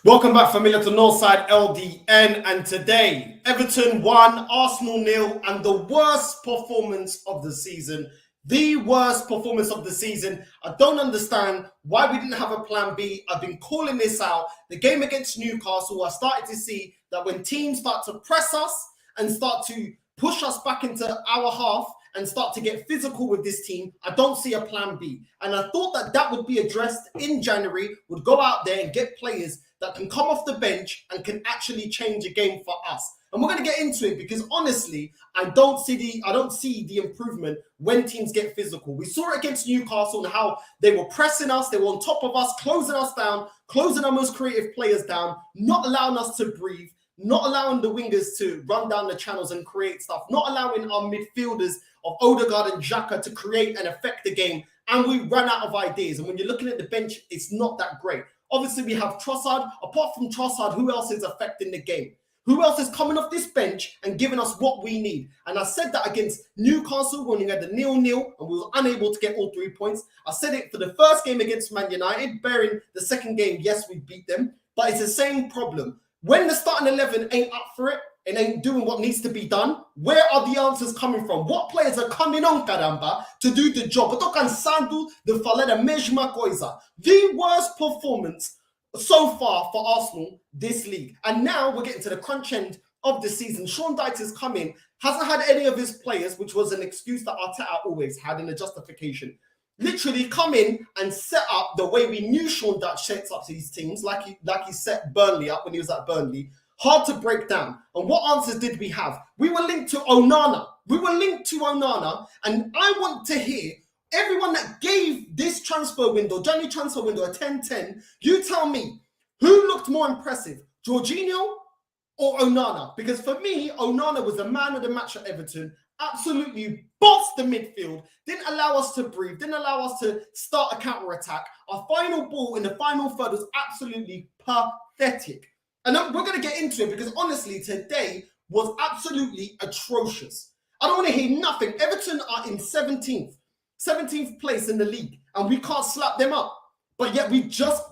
Welcome back, familiar to Northside LDN, and today Everton 1, Arsenal 0, and the worst performance of the season. The worst performance of the season. I don't understand why we didn't have a plan B. I've been calling this out. The game against Newcastle, I started to see that when teams start to press us and start to push us back into our half and start to get physical with this team, I don't see a plan B. And I thought that that would be addressed in January, would go out there and get players that can come off the bench and can actually change a game for us. And we're going to get into it because honestly, I don't see the improvement when teams get physical. We saw it against Newcastle and how they were pressing us, they were on top of us, closing us down, closing our most creative players down, not allowing us to breathe, not allowing the wingers to run down the channels and create stuff, not allowing our midfielders of Odegaard and Xhaka to create and affect the game. And we ran out of ideas. And when you're looking at the bench, it's not that great. Obviously, we have Trossard. Apart from Trossard, who else is affecting the game? Who else is coming off this bench and giving us what we need? And I said that against Newcastle when we had the 0-0 and we were unable to get all 3 points. I said it for the first game against Man United, bearing the second game, yes, we beat them. But it's the same problem. When the starting 11 ain't up for it and ain't doing what needs to be done, where are the answers coming from? What players are coming on, caramba, to do the job? Eu tô cansado de falar a mesma coisa. The worst performance so far for Arsenal this league. And now we're getting to the crunch end of the season. Sean Dyche has come in, hasn't had any of his players, which was an excuse that Arteta always had in a justification. Literally come in and set up the way we knew Sean Dyche sets up these teams, like he set Burnley up when he was at Burnley. Hard to break down. And what answers did we have? We were linked to Onana. And I want to hear everyone that gave this January transfer window, a 10-10, you tell me, who looked more impressive, Jorginho or Onana? Because for me, Onana was the man of the match at Everton, absolutely bossed the midfield, didn't allow us to breathe, didn't allow us to start a counter-attack. Our final ball in the final third was absolutely pathetic. And we're going to get into it because honestly, today was absolutely atrocious. I don't want to hear nothing. Everton are in 17th place in the league, and we can't slap them up. But yet we just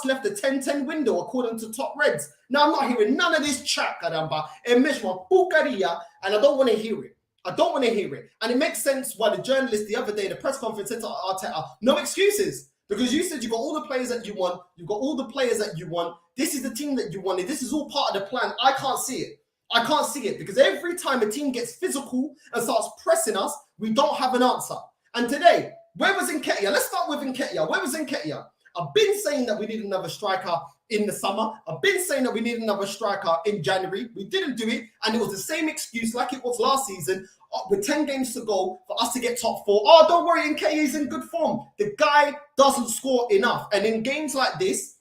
left the 10-10 window according to Top Reds. Now I'm not hearing none of this chat, caramba. And I don't want to hear it. And it makes sense why the journalist the other day, the press conference, said to Arteta, no excuses. Because you said you got all the players that you want. You've got all the players that you want. This is the team that you wanted. This is all part of the plan. I can't see it because every time a team gets physical and starts pressing us, we don't have an answer. And today, where was Nketiah? Let's start with Nketiah. Where was Nketiah? I've been saying that we need another striker in the summer. I've been saying that we need another striker in January. We didn't do it, and it was the same excuse like it was last season. With 10 games to go for us to get top 4. Oh, don't worry, Nketiah is in good form. The guy doesn't score enough. And in games like this,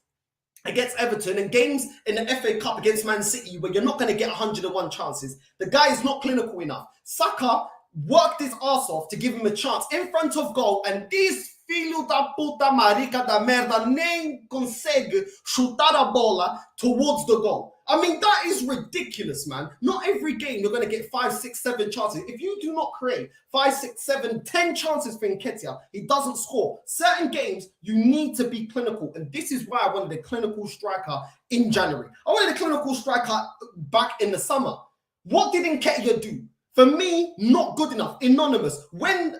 against Everton, and games in the FA Cup against Man City, where you're not going to get 101 chances, the guy is not clinical enough. Saka worked his ass off to give him a chance in front of goal, and this filho da puta marica da merda nem consegue chutar a bola towards the goal. I mean, that is ridiculous, man. Not every game you're going to get 5, 6, 7 chances. If you do not create 5, 6, 7, 10 chances for Nketiah, he doesn't score. Certain games, you need to be clinical. And this is why I wanted a clinical striker in January. I wanted a clinical striker back in the summer. What did Nketiah do? For me, not good enough. Anonymous. When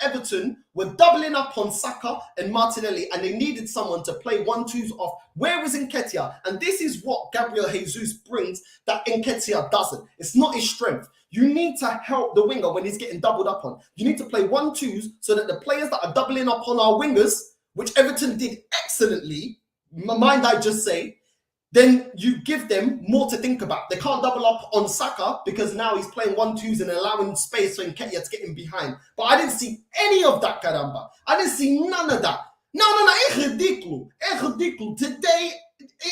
Everton were doubling up on Saka and Martinelli and they needed someone to play 1-2s off, where was Nketiah? And this is what Gabriel Jesus brings that Nketiah doesn't. It's not his strength. You need to help the winger when he's getting doubled up on. You need to play 1-2s so that the players that are doubling up on our wingers, which Everton did excellently, mind I just say, then you give them more to think about. They can't double up on Saka because now he's playing 1-2s and allowing space for Nketiah to get him behind. But I didn't see any of that, caramba. I didn't see none of that. No, it's ridiculous. Today,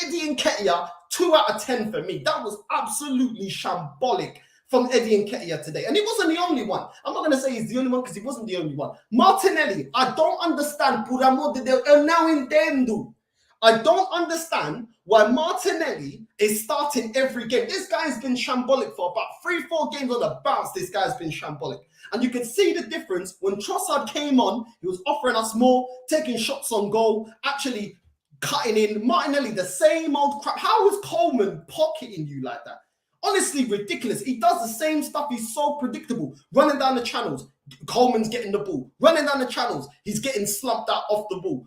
Eddie Nketiah, 2 out of 10 for me. That was absolutely shambolic from Eddie Nketiah today. And he wasn't the only one. I'm not going to say he's the only one because he wasn't the only one. Martinelli, I don't understand. Por amor de Deus, eu não entendo. I don't understand why Martinelli is starting every game. This guy's been shambolic for about 3-4 games on the bounce. This guy's been shambolic. And you can see the difference when Trossard came on. He was offering us more, taking shots on goal, actually cutting in. Martinelli, the same old crap. How is Coleman pocketing you like that? Honestly, ridiculous. He does the same stuff. He's so predictable. Running down the channels, Coleman's getting the ball. Running down the channels, he's getting slumped out off the ball.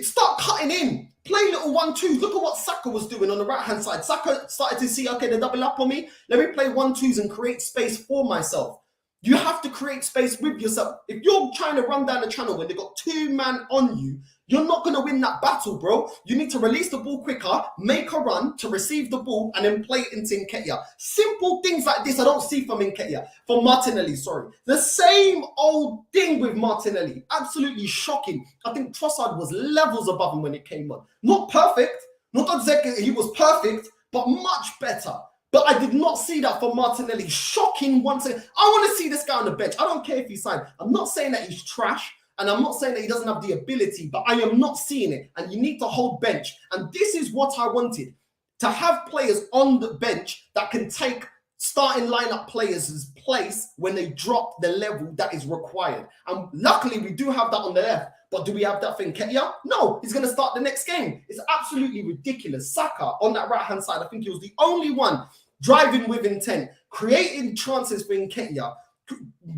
Start cutting in. Play little 1-2s. Look at what Saka was doing on the right-hand side. Saka started to see, okay, they double up on me. Let me play 1-2s and create space for myself. You have to create space with yourself. If you're trying to run down the channel when they've got 2 man on you, you're not going to win that battle, bro. You need to release the ball quicker, make a run to receive the ball, and then play it into Nketiah. Simple things like this I don't see from Nketiah. From Martinelli, sorry. The same old thing with Martinelli. Absolutely shocking. I think Trossard was levels above him when it came on. Not perfect. Not exactly he was perfect, but much better. But I did not see that for Martinelli. Shocking once again. I want to see this guy on the bench. I don't care if he's signed. I'm not saying that he's trash. And I'm not saying that he doesn't have the ability, but I am not seeing it. And you need to hold bench. And this is what I wanted. To have players on the bench that can take starting lineup players' place when they drop the level that is required. And luckily, we do have that on the left. But do we have that for Nketiah? No, he's going to start the next game. It's absolutely ridiculous. Saka on that right-hand side, I think he was the only one driving with intent, creating chances for Nketiah,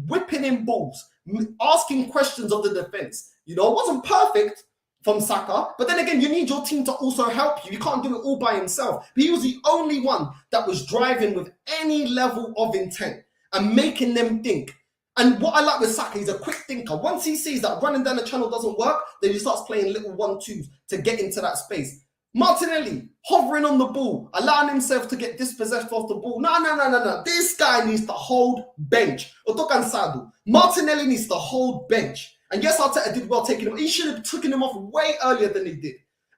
whipping in balls, asking questions of the defense. You know, it wasn't perfect from Saka, but then again, you need your team to also help you. You can't do it all by himself. But he was the only one that was driving with any level of intent and making them think. And what I like with Saka, he's a quick thinker. Once he sees that running down the channel doesn't work, then he starts playing little 1-2s to get into that space. Martinelli, hovering on the ball, allowing himself to get dispossessed off the ball. No. This guy needs to hold bench. Otokansadu. Martinelli needs to hold bench. And yes, Arteta did well taking him. He should have taken him off way earlier than he did.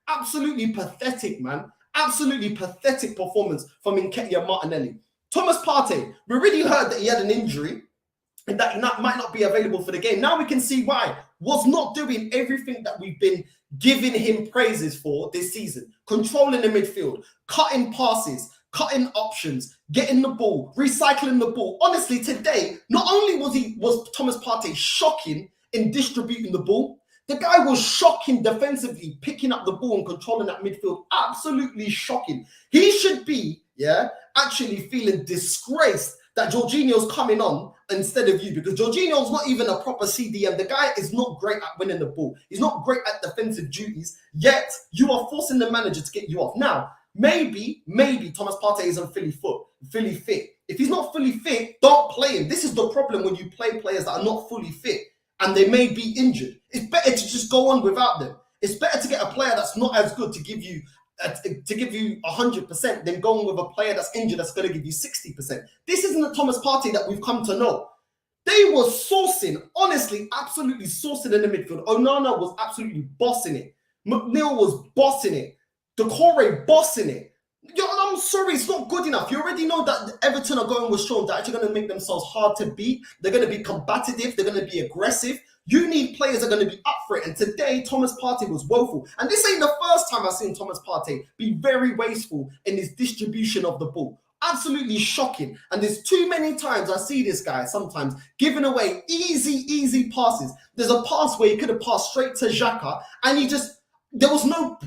Absolutely pathetic, man. Absolutely pathetic performance from Nketiah Martinelli. Thomas Partey, we already heard that he had an injury and that he might not be available for the game. Now we can see why. Was not doing everything that we've been giving him praises for this season. Controlling the midfield, cutting passes, cutting options, getting the ball, recycling the ball. Honestly, today, not only was Thomas Partey shocking in distributing the ball, the guy was shocking defensively, picking up the ball and controlling that midfield. Absolutely shocking. He should be, actually feeling disgraced that Jorginho's coming on instead of you, because Jorginho's not even a proper CDM. The guy is not great at winning the ball. He's not great at defensive duties, yet you are forcing the manager to get you off. Now, maybe Thomas Partey isn't fully fit. If he's not fully fit, don't play him. This is the problem when you play players that are not fully fit and they may be injured. It's better to just go on without them. It's better to get a player that's not as good to give you 100% than going with a player that's injured that's going to give you 60%. This isn't the Thomas Partey that we've come to know. They were sourcing, honestly, absolutely sourcing in the midfield. Onana was absolutely bossing it. McNeil was bossing it. Decore bossing it. I'm sorry, it's not good enough. You already know that Everton are going with Sean. They're actually going to make themselves hard to beat. They're going to be combative. They're going to be aggressive. You need players that are going to be up for it. And today, Thomas Partey was woeful. And this ain't the first time I've seen Thomas Partey be very wasteful in his distribution of the ball. Absolutely shocking. And there's too many times I see this guy sometimes giving away easy passes. There's a pass where he could have passed straight to Xhaka, and he just... There was no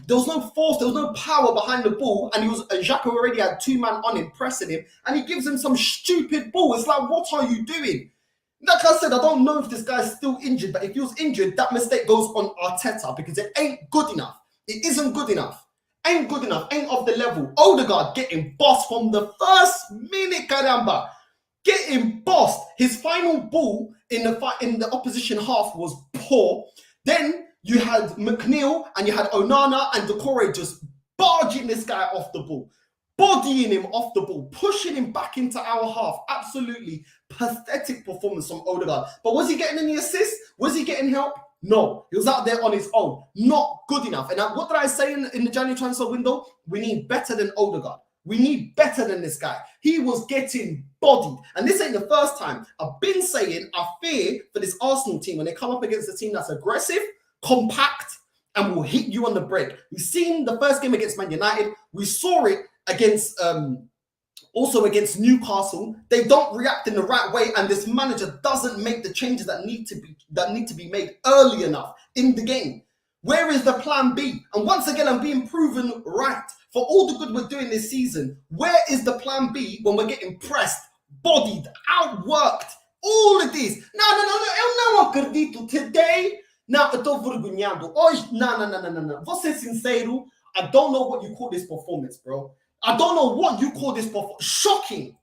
force, there was no power behind the ball, and Xhaka already had 2 man on him, pressing him, and he gives him some stupid ball. It's like, what are you doing? Like I said, I don't know if this guy's still injured, but if he was injured, that mistake goes on Arteta because it ain't good enough. It isn't good enough. Ain't good enough. Ain't of the level. Odegaard getting bossed from the first minute, caramba. Getting bossed. His final ball in the opposition half was poor. Then you had McNeil and you had Onana and Decore just barging this guy off the ball. Bodying him off the ball, pushing him back into our half. Absolutely pathetic performance from Odegaard. But was he getting any assists? Was he getting help? No. He was out there on his own. Not good enough. And what did I say in the January transfer window? We need better than Odegaard. We need better than this guy. He was getting bodied. And this ain't the first time. I've been saying I fear for this Arsenal team when they come up against a team that's aggressive, compact, and will hit you on the break. We've seen the first game against Man United. We saw it against also against Newcastle. They don't react in the right way, and this manager doesn't make the changes that need to be made early enough in the game. Where is the plan B? And once again, I'm being proven right. For all the good we're doing this season, where is the plan B when we're getting pressed, bodied, outworked? All of this. Eu não acredito today. Não, eu estou vergonhado. Hoje, não. Vou ser sincero, I don't know what you call this performance, bro. I don't know what you call this performance. Shocking.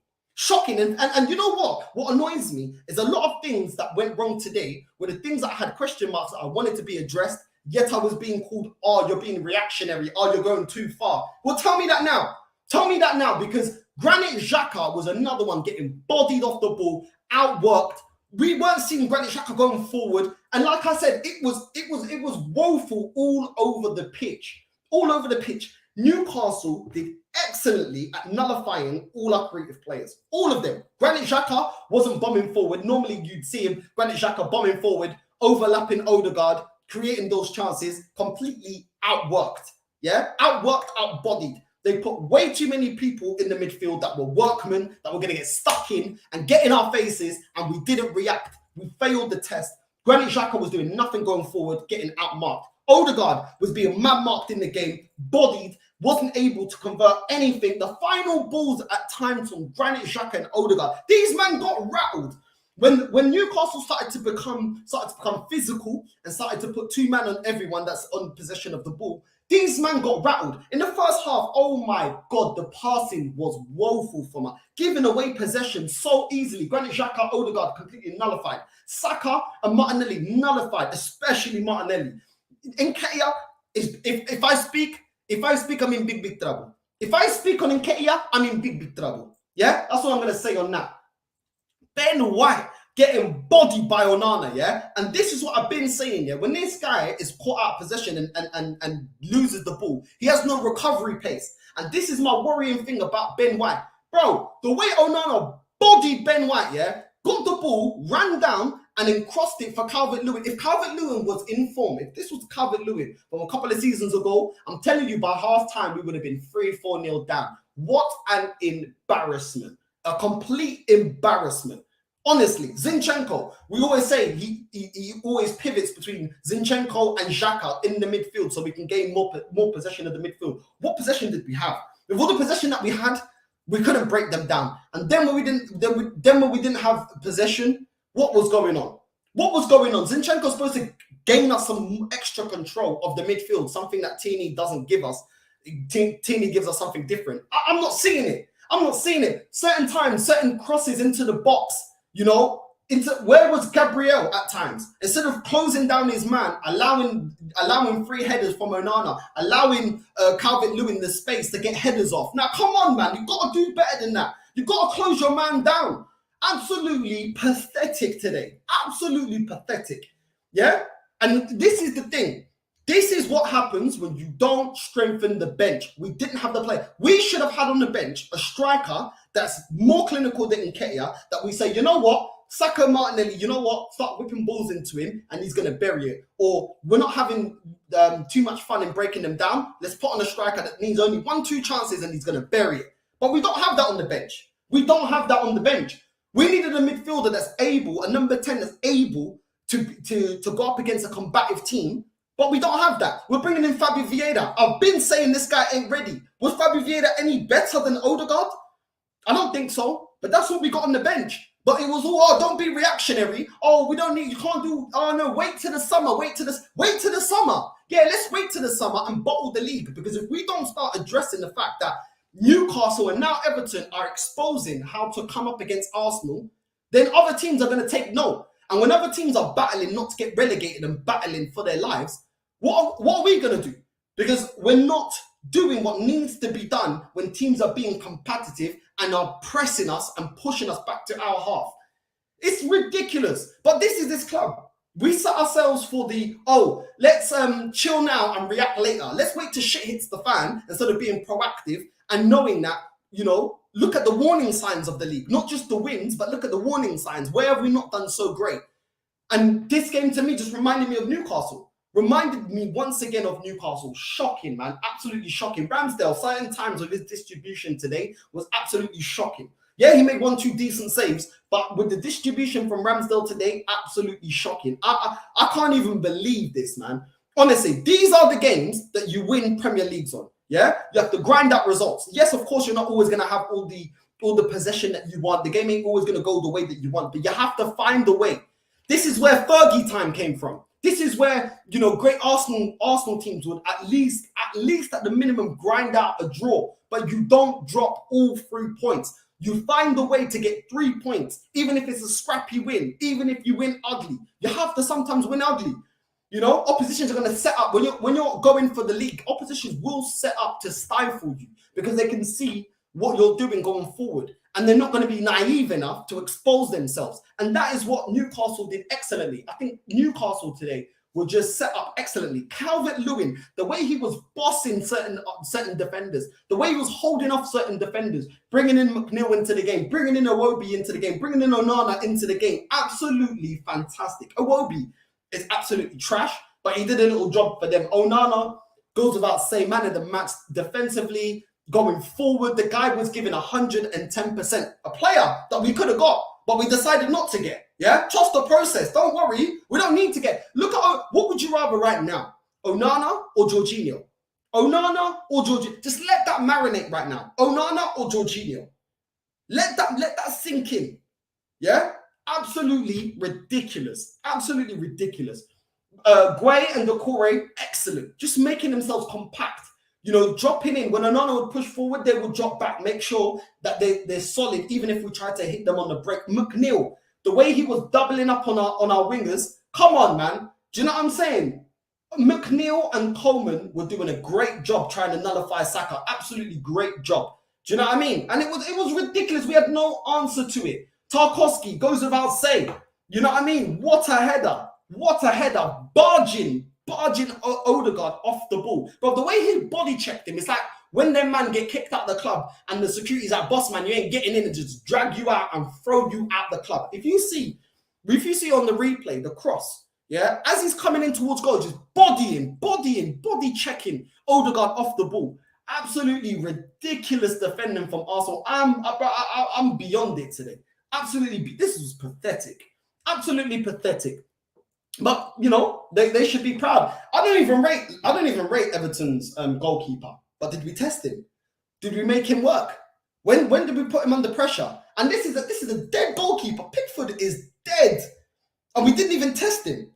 And you know what? What annoys me is a lot of things that went wrong today were the things that I had question marks that I wanted to be addressed, yet I was being called, oh, you're being reactionary, oh, you're going too far. Well, tell me that now. Tell me that now, because Granit Xhaka was another one getting bodied off the ball, outworked. We weren't seeing Granit Xhaka going forward. And like I said, it was woeful all over the pitch. All over the pitch. Newcastle did excellently at nullifying all our creative players. All of them. Granit Xhaka wasn't bombing forward. Normally you'd see him, Granit Xhaka bombing forward, overlapping Odegaard, creating those chances, completely outworked. Yeah? Outworked, outbodied. They put way too many people in the midfield that were workmen, that were going to get stuck in and get in our faces, and we didn't react. We failed the test. Granit Xhaka was doing nothing going forward, getting outmarked. Odegaard was being man-marked in the game, bodied, wasn't able to convert anything. The final balls at times from Granit Xhaka and Odegaard, these men got rattled. When Newcastle started to become physical and started to put two men on everyone that's on possession of the ball, these men got rattled. In the first half, oh my God, the passing was woeful from us. Giving away possession so easily. Granit Xhaka, Odegaard completely nullified. Saka and Martinelli nullified, especially Martinelli. Nketiah is if I speak, I'm in big trouble. If I speak on Nketiah, I'm in big trouble. Yeah, that's what I'm gonna say on that. Ben White getting bodied by Onana, yeah? And this is what I've been saying, yeah? When this guy is caught out of possession and loses the ball, he has no recovery pace. And this is my worrying thing about Ben White. Bro, the way Onana bodied Ben White, yeah? Got the ball, ran down, and then crossed it for Calvert-Lewin. If Calvert-Lewin was in form, if this was Calvert-Lewin from a couple of seasons ago, I'm telling you, by half-time, we would have been 3-4-0 down. What an embarrassment. A complete embarrassment. Honestly, Zinchenko, we always say he always pivots between Zinchenko and Xhaka in the midfield so we can gain more possession of the midfield. What possession did we have? With all the possession that we had, we couldn't break them down. And then when we didn't have possession, what was going on? What was going on? Zinchenko's supposed to gain us some extra control of the midfield, something that Tini doesn't give us. Tini gives us something different. I'm not seeing it. I'm not seeing it. Certain times, certain crosses into the box, you know, where was Gabriel at times? Instead of closing down his man, allowing free headers from Onana, allowing Calvert-Lewin the space to get headers off. Now, come on, man. You've got to do better than that. You've got to close your man down. Absolutely pathetic today. Absolutely pathetic. Yeah? And this is the thing. This is what happens when you don't strengthen the bench. We didn't have the play. We should have had on the bench a striker that's more clinical than Nketiah, that we say, you know what? Saka, Martinelli, you know what? Start whipping balls into him and he's going to bury it. Or we're not having too much fun in breaking them down. Let's put on a striker that needs only 1-2 chances and he's going to bury it. But we don't have that on the bench. We don't have that on the bench. We needed a midfielder that's able, a number 10 that's able to go up against a combative team. But we don't have that. We're bringing in Fabio Vieira. I've been saying this guy ain't ready. Was Fabio Vieira any better than Odegaard? I don't think so. But that's what we got on the bench. But it was all, oh, don't be reactionary. Oh, we don't need, you can't do, oh no, wait till the summer. Wait till the summer. Yeah, let's wait till the summer and bottle the league. Because if we don't start addressing the fact that Newcastle and now Everton are exposing how to come up against Arsenal, then other teams are going to take note. And when other teams are battling not to get relegated and battling for their lives, what are we going to do? Because we're not doing what needs to be done when teams are being competitive and are pressing us and pushing us back to our half. It's ridiculous. But this is this club. We set ourselves for the, oh, let's chill now and react later. Let's wait till shit hits the fan instead of being proactive and knowing that, you know, look at the warning signs of the league. Not just the wins, but look at the warning signs. Where have we not done so great? And this game to me just reminded me of Newcastle. Reminded me once again of Newcastle. Shocking, man. Absolutely shocking. Ramsdale, certain times of his distribution today was absolutely shocking. Yeah, he made 1-2 decent saves, but with the distribution from Ramsdale today, absolutely shocking. I can't even believe this, man. Honestly, these are the games that you win Premier Leagues on. Yeah, you have to grind out results. Yes, of course, you're not always going to have all the possession that you want. The game ain't always going to go the way that you want, but you have to find a way. This is where Fergie time came from. This is where, you know, great Arsenal teams would at least at the minimum grind out a draw, but you don't drop all 3 points. You find a way to get 3 points, even if it's a scrappy win, even if you win ugly. You have to sometimes win ugly. You know, oppositions are going to set up when you're going for the league. Oppositions will set up to stifle you because they can see what you're doing going forward, and they're not going to be naive enough to expose themselves. And that is what Newcastle did excellently. I think Newcastle today were just set up excellently. Calvert-Lewin, the way he was bossing certain defenders, the way he was holding off certain defenders, bringing in McNeil into the game, bringing in Iwobi into the game, bringing in Onana into the game, absolutely fantastic. Iwobi is absolutely trash, but he did a little job for them. Onana goes without saying, man of the match defensively, going forward. The guy was given 110%. A player that we could have got, but we decided not to get. Yeah, trust the process. Don't worry. We don't need to get. Look at what would you rather right now, Onana or Jorginho? Onana or Jorginho? Just let that marinate right now. Onana or Jorginho? Let that sink in. Yeah. Absolutely ridiculous. Absolutely ridiculous. Guay and Decore, excellent. Just making themselves compact. You know, dropping in. When Onana would push forward, they would drop back. Make sure that they're solid, even if we try to hit them on the break. McNeil, the way he was doubling up on our wingers. Come on, man. Do you know what I'm saying? McNeil and Coleman were doing a great job trying to nullify Saka. Absolutely great job. Do you know what I mean? And it was ridiculous. We had no answer to it. Tarkowski goes without saying. You know what I mean? What a header. What a header. Barging Odegaard off the ball. But the way he body checked him, it's like when them man get kicked out of the club and the security's like, boss man, you ain't getting in, and just drag you out and throw you out the club. If you see on the replay, the cross, yeah, as he's coming in towards goal, just body checking Odegaard off the ball. Absolutely ridiculous defending from Arsenal. I'm beyond it today. Absolutely, this was pathetic. Absolutely pathetic. But you know, they should be proud. I don't even rate Everton's goalkeeper. But did we test him? Did we make him work? When did we put him under pressure? And this is a dead goalkeeper. Pickford is dead, and we didn't even test him.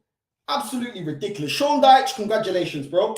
Absolutely ridiculous. Sean Dyche, congratulations, bro.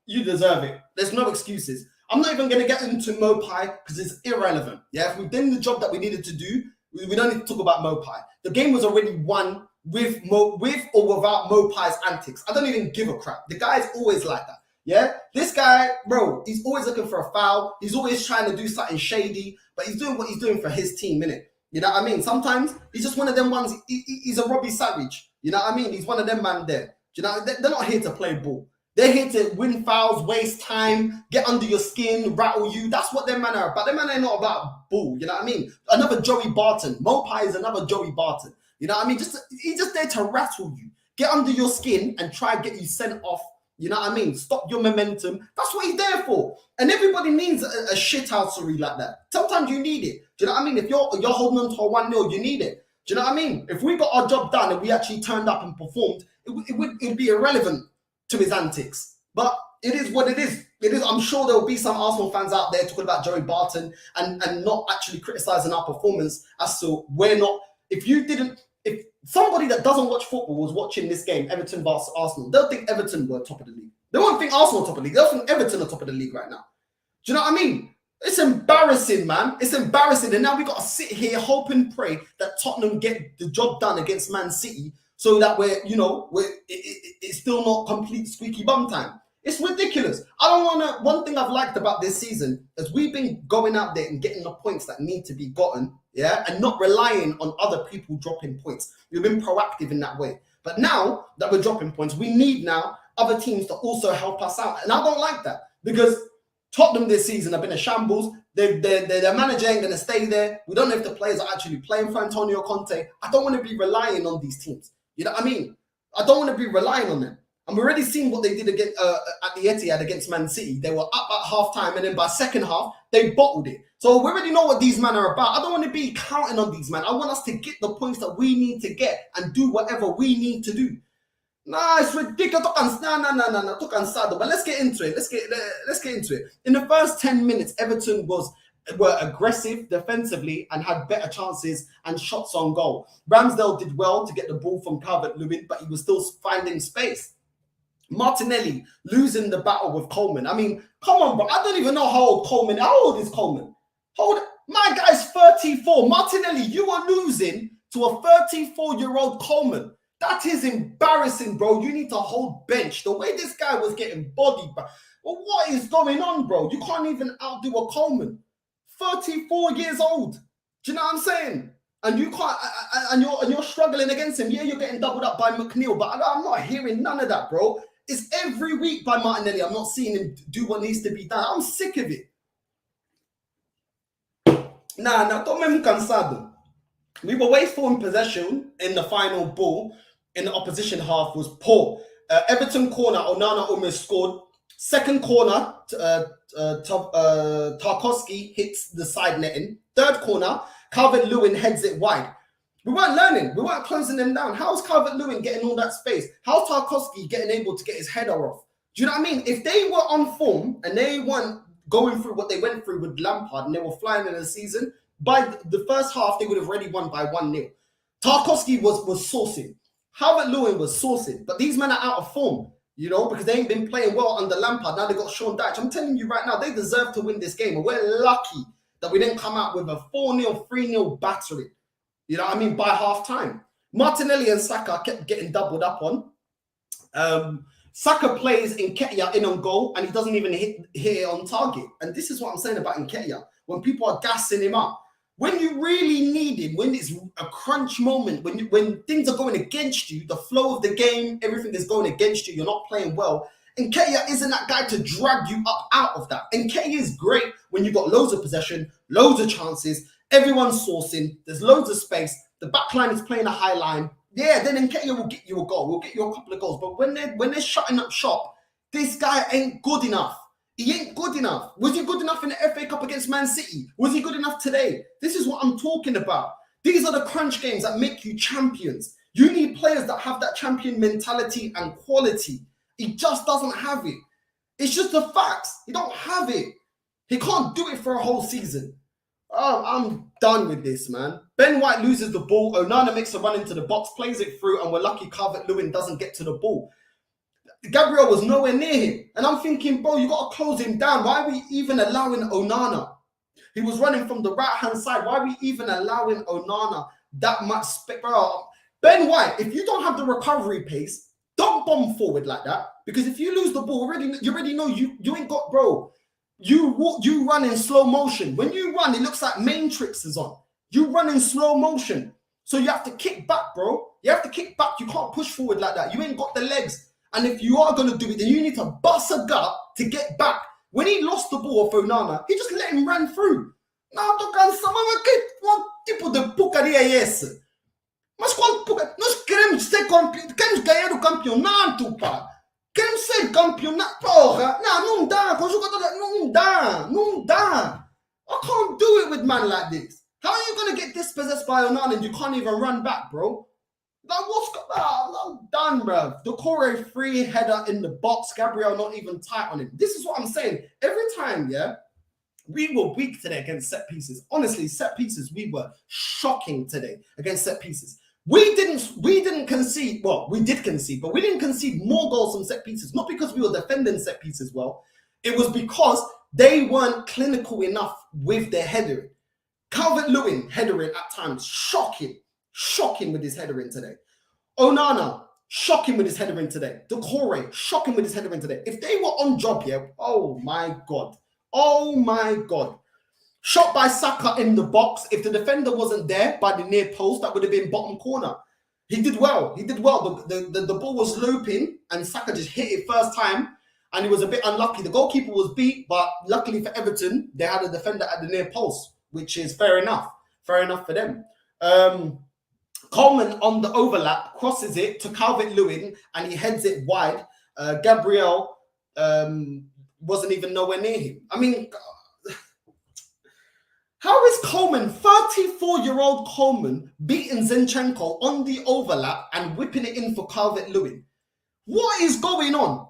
You deserve it. There's no excuses. I'm not even going to get into Mopai because it's irrelevant. Yeah, if we've done the job that we needed to do, we don't need to talk about Mopai. The game was already won with or without Mopai's antics. I don't even give a crap. The guy's always like that. Yeah, this guy, bro, he's always looking for a foul. He's always trying to do something shady, but he's doing what he's doing for his team, innit? You know what I mean? Sometimes he's just one of them ones. He's a Robbie Savage. You know what I mean? He's one of them man there. You know, they're not here to play ball. They're here to win fouls, waste time, get under your skin, rattle you. That's what them man are about. Them man ain't not about ball. You know what I mean? Another Joey Barton. Mopai is another Joey Barton. You know what I mean? He's just there to rattle you, get under your skin, and try and get you sent off. You know what I mean? Stop your momentum. That's what he's there for. And everybody needs a shithousery like that. Sometimes you need it. Do you know what I mean? If you're holding on to a 1-0, you need it. Do you know what I mean? If we got our job done and we actually turned up and performed, it would be irrelevant to his antics. But it is what it is. It is. I'm sure there will be some Arsenal fans out there talking about Joey Barton and not actually criticising our performance as to we're not. If somebody that doesn't watch football was watching this game, Everton versus Arsenal, they'll think Everton were top of the league. They won't think Arsenal top of the league. They'll think Everton are top of the league right now. Do you know what I mean? It's embarrassing, man. It's embarrassing. And now we got to sit here, hope and pray that Tottenham get the job done against Man City so that it's still not complete squeaky bum time. It's ridiculous. One thing I've liked about this season is we've been going out there and getting the points that need to be gotten, yeah, and not relying on other people dropping points. We've been proactive in that way. But now that we're dropping points, we need now other teams to also help us out. And I don't like that because Tottenham this season have been a shambles. Their manager ain't going to stay there. We don't know if the players are actually playing for Antonio Conte. I don't want to be relying on these teams. You know what I mean? I don't want to be relying on them. And we've already seen what they did at the Etihad against Man City. They were up at half-time, and then by second half, they bottled it. So we already know what these men are about. I don't want to be counting on these men. I want us to get the points that we need to get and do whatever we need to do. Nah, it's ridiculous. No. Tô cansado. But let's get into it. Let's get into it. In the first 10 minutes, Everton were aggressive defensively and had better chances and shots on goal. Ramsdale did well to get the ball from Calvert-Lewin, but he was still finding space. Martinelli losing the battle with Coleman. I mean, come on, bro. I don't even know how old Coleman. How old is Coleman? My guy's 34. Martinelli, you are losing to a 34-year-old Coleman. That is embarrassing, bro. You need to hold bench. The way this guy was getting bodied, bro. Well, what is going on, bro? You can't even outdo a Coleman. 34 years old. Do you know what I'm saying? And you can't, and you're struggling against him. Yeah, you're getting doubled up by McNeil, but I'm not hearing none of that, bro. It's every week by Martinelli. I'm not seeing him do what needs to be done. I'm sick of it. Nah, tô mesmo cansado. We were wasteful in possession in the final ball in the opposition half was poor. Everton corner, Onana almost scored. Second corner, Tarkowski hits the side netting. Third corner, Calvert-Lewin heads it wide. We weren't learning. We weren't closing them down. How's Calvert-Lewin getting all that space? How's Tarkowski getting able to get his header off? Do you know what I mean? If they were on form and they weren't going through what they went through with Lampard and they were flying in the season, by the first half, they would have already won by 1-0. Tarkowski was sourcing. Calvert-Lewin was sourcing. But these men are out of form, you know, because they ain't been playing well under Lampard. Now they got Sean Dyche. I'm telling you right now, they deserve to win this game. And we're lucky that we didn't come out with a 4-0, 3-0 battery. You know what I mean? By half time. Martinelli and Saka kept getting doubled up on. Saka plays Nketiah in on goal and he doesn't even hit it on target. And this is what I'm saying about Nketiah. When people are gassing him up, when you really need him, when it's a crunch moment, when things are going against you, the flow of the game, everything is going against you, you're not playing well, Nketiah isn't that guy to drag you up out of that. Nketiah is great when you've got loads of possession, loads of chances, everyone's sourcing, there's loads of space, the back line is playing a high line. Yeah, then Nketiah will get you a goal, will get you a couple of goals. But when they're shutting up shop, this guy ain't good enough. He ain't good enough. Was he good enough in the FA Cup against Man City? Was he good enough today? This is what I'm talking about. These are the crunch games that make you champions. You need players that have that champion mentality and quality. He just doesn't have it. It's just the facts. He don't have it. He can't do it for a whole season. Oh, I'm done with this, man. Ben White loses the ball. Onana makes a run into the box, plays it through, and we're lucky Calvert-Lewin doesn't get to the ball. Gabriel was nowhere near him. And I'm thinking, bro, you got to close him down. Why are we even allowing Onana? He was running from the right-hand side. Why are we even allowing Onana that much space? Bro, Ben White, if you don't have the recovery pace, don't bomb forward like that. Because if you lose the ball, you already know you ain't got, bro. You run in slow motion. When you run, it looks like Matrix is on. You run in slow motion. So you have to kick back, bro. You have to kick back. You can't push forward like that. You ain't got the legs. And if you are going to do it, then you need to bust a gut to get back. When he lost the ball for Onana, he just let him run through. Não, tô cansado. Mas que tipo de porcaria é esse? Mas qual porcaria? Nós queremos ser campeão, queremos ganhar o campeonato, pá. Queremos ser campeonato. Porra, não dá. Com jogador, não dá. I can't do it with man like this. How are you going to get dispossessed by Onana and you can't even run back, bro? Like, I'm done, bro. The Corey free header in the box. Gabriel not even tight on him. This is what I'm saying. Every time, yeah, we were weak today against set pieces. Honestly, set pieces, we were shocking today against set pieces. We didn't concede. Well, we did concede, but we didn't concede more goals from set pieces. Not because we were defending set pieces well. It was because they weren't clinical enough with their headering. Calvert-Lewin headering at times, shocking with his headering today. Onana, shocking with his headering today. Decore, shocking with his headering today. If they were on job here, oh my God. Shot by Saka in the box. If the defender wasn't there by the near post, that would have been bottom corner. He did well. The ball was looping and Saka just hit it first time and he was a bit unlucky. The goalkeeper was beat, but luckily for Everton, they had a defender at the near post, which is fair enough. Fair enough for them. Coleman on the overlap crosses it to Calvert-Lewin and he heads it wide. Gabriel wasn't even nowhere near him. I mean, how is Coleman, 34-year-old Coleman, beating Zinchenko on the overlap and whipping it in for Calvert-Lewin? What is going on?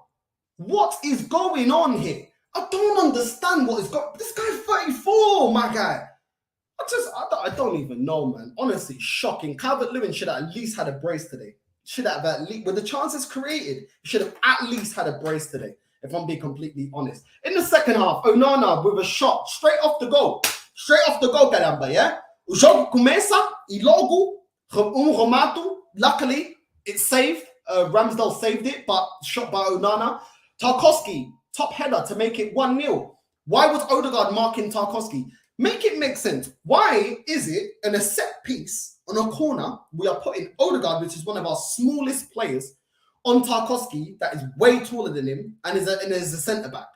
What is going on here? I don't understand what is going. This guy's 34, my guy. I don't even know, man. Honestly, shocking. Calvert-Lewin should have at least had a brace today. Should have at least, with the chances created, should have at least had a brace today, if I'm being completely honest. In the second half, Onana with a shot straight off the goal. Straight off the goal, caramba, yeah? O jogo começa e logo remate. Luckily, it's saved. Ramsdale saved it, but shot by Onana. Tarkowski, top header to make it 1-0. Why was Odegaard marking Tarkowski? Make it make sense. Why is it in a set piece on a corner, we are putting Odegaard, which is one of our smallest players, on Tarkowski, that is way taller than him, and is a centre-back.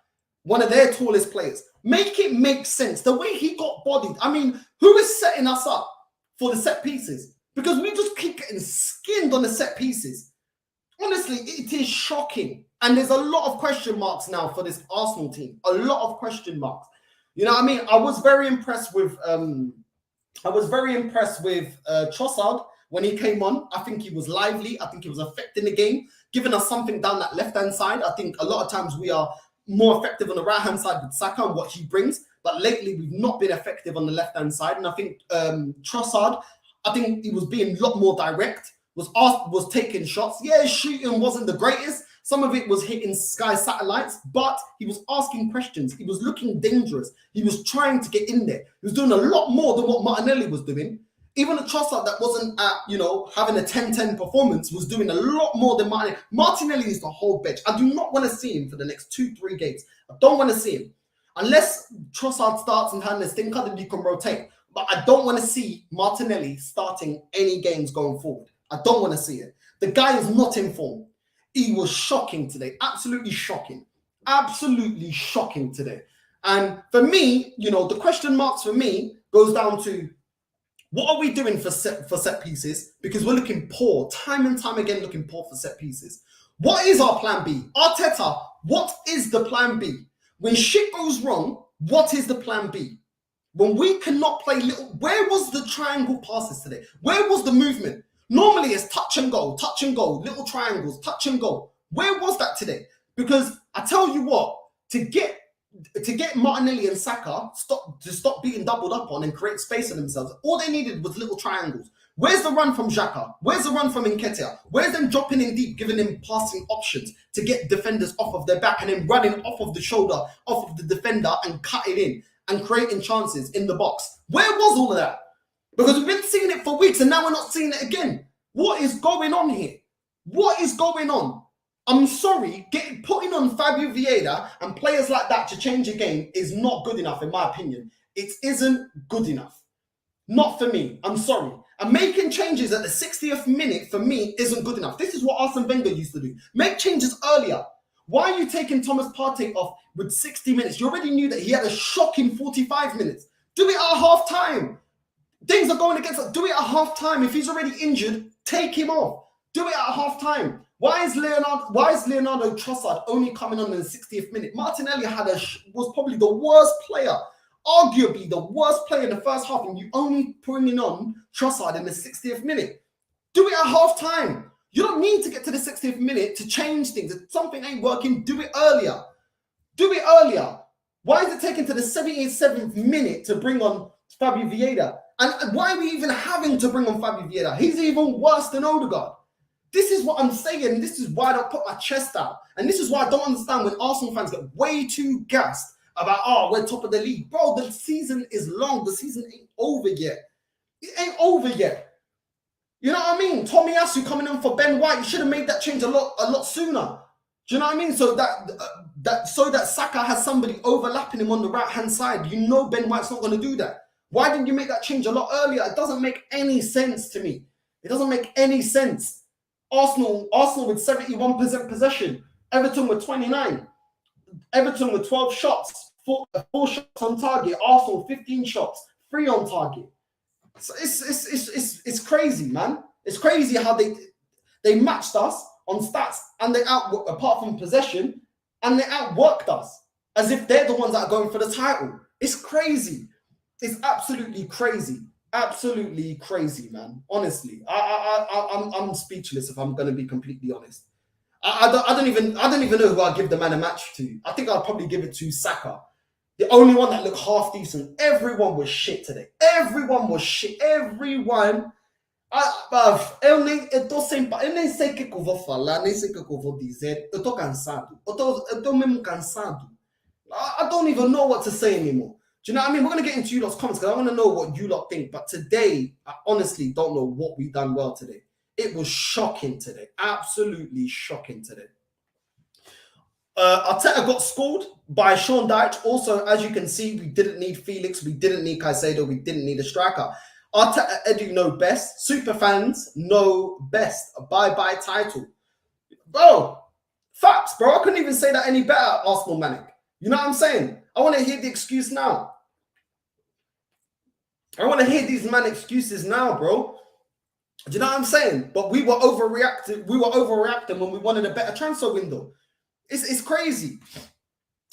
One of their tallest players. Make it make sense. The way he got bodied. I mean, who is setting us up for the set pieces? Because we just keep getting skinned on the set pieces. Honestly, it is shocking. And there's a lot of question marks now for this Arsenal team. A lot of question marks. You know what I mean? I was very impressed with Trossard when he came on. I think he was lively. I think he was affecting the game, giving us something down that left-hand side. I think a lot of times we are more effective on the right-hand side with Saka and what he brings. But lately, we've not been effective on the left-hand side. And I think Trossard, I think he was being a lot more direct, was taking shots. Yeah, his shooting wasn't the greatest. Some of it was hitting sky satellites, but he was asking questions. He was looking dangerous. He was trying to get in there. He was doing a lot more than what Martinelli was doing. Even a Trossard that wasn't having a 10-10 performance was doing a lot more than Martinelli. Martinelli is the whole bench. I do not want to see him for the next 2-3 games. I don't want to see him. Unless Trossard starts and has this thing, then you can rotate. But I don't want to see Martinelli starting any games going forward. I don't want to see it. The guy is not in form. He was shocking today. Absolutely shocking. Absolutely shocking today. And for me, the question marks for me goes down to what are we doing for set pieces? Because we're looking poor. Time and time again looking poor for set pieces. What is our plan B? Arteta, what is the plan B? When shit goes wrong, what is the plan B? When we cannot play where was the triangle passes today? Where was the movement? Normally it's touch and go, little triangles, touch and go. Where was that today? Because I tell you what, to get Martinelli and Saka to stop being doubled up on and create space for themselves, all they needed was little triangles. Where's the run from Xhaka? Where's the run from Nketiah? Where's them dropping in deep, giving them passing options to get defenders off of their back and then running off of the shoulder, off of the defender and cutting in and creating chances in the box? Where was all of that? Because we've been seeing it for weeks and now we're not seeing it again. What is going on here? What is going on? I'm sorry, putting on Fabio Vieira and players like that to change a game is not good enough, in my opinion. It isn't good enough. Not for me. I'm sorry. And making changes at the 60th minute, for me, isn't good enough. This is what Arsene Wenger used to do. Make changes earlier. Why are you taking Thomas Partey off with 60 minutes? You already knew that he had a shocking 45 minutes. Do it at half time. Things are going against us. Do it at half time. If he's already injured, take him off. Do it at half time. Why is Leonardo Trossard only coming on in the 60th minute? Martinelli was probably the worst player, arguably the worst player in the first half, and you only bringing on Trossard in the 60th minute. Do it at half time. You don't need to get to the 60th minute to change things. If something ain't working, do it earlier. Do it earlier. Why is it taking to the 77th minute to bring on Fabio Vieira? And why are we even having to bring on Fabio Vieira? He's even worse than Odegaard. This is what I'm saying. This is why I don't put my chest out. And this is why I don't understand when Arsenal fans get way too gassed about, we're top of the league. Bro, the season is long. The season ain't over yet. It ain't over yet. You know what I mean? Tomiyasu coming in for Ben White. You should have made that change a lot sooner. Do you know what I mean? So that Saka has somebody overlapping him on the right-hand side. You know Ben White's not going to do that. Why didn't you make that change a lot earlier? It doesn't make any sense to me. It doesn't make any sense. Arsenal with 71% possession. Everton with 29. Everton with 12 shots. 4 shots on target. Arsenal 15 shots. 3 on target. So it's crazy, man. It's crazy how they matched us on stats and apart from possession, and they outworked us as if they're the ones that are going for the title. It's crazy. It's absolutely crazy. Absolutely crazy, man. Honestly, I'm speechless if I'm going to be completely honest. I don't even know who I'd give the man a match to. I think I'd probably give it to Saka. The only one that looked half decent. Everyone was shit today. Everyone was shit. Everyone. Eu nem sei o que eu vou falar, nem sei o que eu vou dizer. Eu tô cansado. Eu tô mesmo cansado. I don't even know what to say anymore. Do you know what I mean? We're going to get into you lot's comments because I want to know what you lot think. But today, I honestly don't know what we've done well today. It was shocking today. Absolutely shocking today. Arteta got scored by Sean Dyche. Also, as you can see, we didn't need Felix. We didn't need Caicedo. We didn't need a striker. Arteta, Edu know best. Super fans know best. A bye-bye title. Bro, facts, bro. I couldn't even say that any better, Arsenal Manic. You know what I'm saying? I want to hear the excuse now. I want to hear these man excuses now, bro. Do you know what I'm saying? But we were overreacting. We were overreacting when we wanted a better transfer window. It's crazy.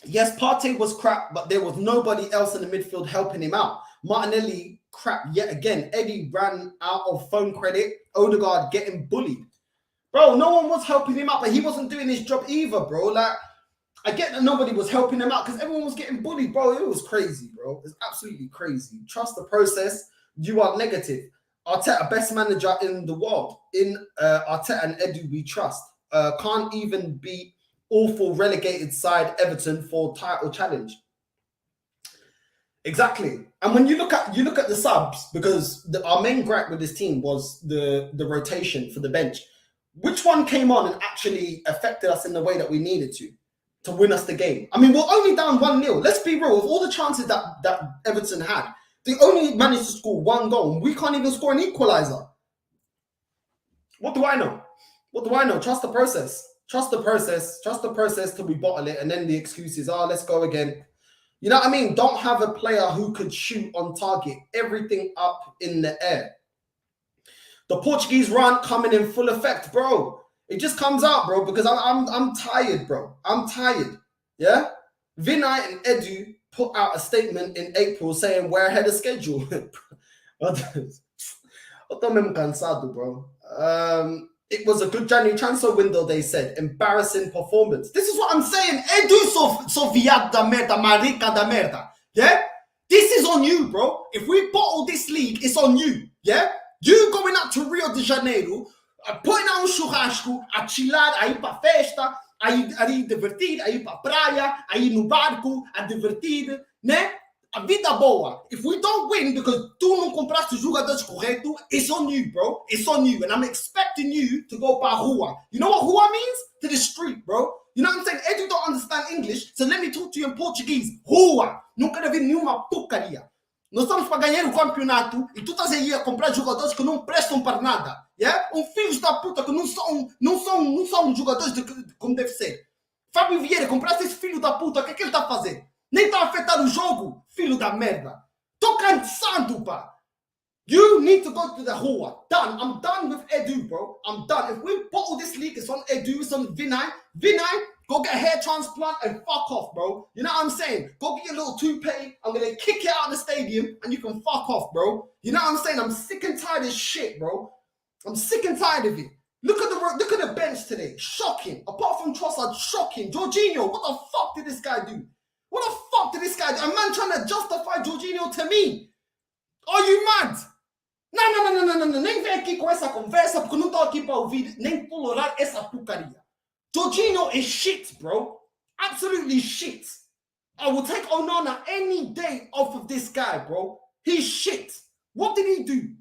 Yes, Partey was crap, but there was nobody else in the midfield helping him out. Martinelli, crap yet again. Eddie ran out of phone credit. Odegaard getting bullied. Bro, no one was helping him out, but he wasn't doing his job either, bro. Like, I get that nobody was helping him out because everyone was getting bullied, bro. It was crazy, bro. It's absolutely crazy. Trust the process. You are negative. Arteta, best manager in the world. In Arteta and Edu, we trust. Can't even beat awful relegated side Everton for title challenge. Exactly. And when you look at the subs, because our main gripe with this team was the rotation for the bench. Which one came on and actually affected us in the way that we needed to win us the game? I mean, we're only down 1-0. Let's be real. With all the chances that Everton had, they only managed to score one goal. And we can't even score an equalizer. What do I know? What do I know? Trust the process. Trust the process. Trust the process till we bottle it. And then the excuses are, let's go again. You know what I mean? Don't have a player who could shoot on target. Everything up in the air. The Portuguese run coming in full effect, bro. It just comes out, bro, because I'm tired, bro. I'm tired. Yeah? Vinay and Edu put out a statement in April saying we're ahead of schedule. Cansado, bro. It was a good January transfer window, they said. Embarrassing performance. This is what I'm saying. Edu so viado da merda, marica da merda. Yeah? This is on you, bro. If we bottle this league, it's on you. Yeah? You going out to Rio de Janeiro, putting out churrasco, a chilar, a ir pra festa, a ir divertir, a ir pra praia, a ir no barco, a divertir, né? A vida boa. If we don't win because tu não compraste os jogadores corretos, it's on you, bro. It's on you. And I'm expecting you to go pra rua. You know what rua means? To the street, bro. You know what I'm saying? Edu don't understand English, so let me talk to you in Portuguese. Rua. Nunca vi nenhuma porcaria. Nós estamos para ganhar o campeonato e tu estás aí a comprar jogadores que não prestam para nada. Yeah? Filhos da puta que não são jogadores como deve ser. Fábio Vieira, compraste esse filho da puta, o que é que ele está a fazer? Nem está a afetar o jogo, filho da merda. Tô cansado, pá. You need to go to the rua. Done. I'm done with Edu, bro. I'm done. If we bottle this league, it's on Edu, it's on Vinay. Vinay, go get a hair transplant and fuck off, bro. You know what I'm saying? Go get your little toupee. I'm going to kick it out of the stadium and you can fuck off, bro. You know what I'm saying? I'm sick and tired of shit, bro. I'm sick and tired of it. Look at the bench today. Shocking. Apart from Trossard, shocking. Jorginho, what the fuck did this guy do? What the fuck did this guy do? A man trying to justify Jorginho to me. Are you mad? Não. Nem vem aqui com essa conversa porque não estou aqui para ouvir nem tolerar essa porcaria. Jorginho is shit, bro. Absolutely shit. I will take Onana any day off of this guy, bro. He's shit. What did he do?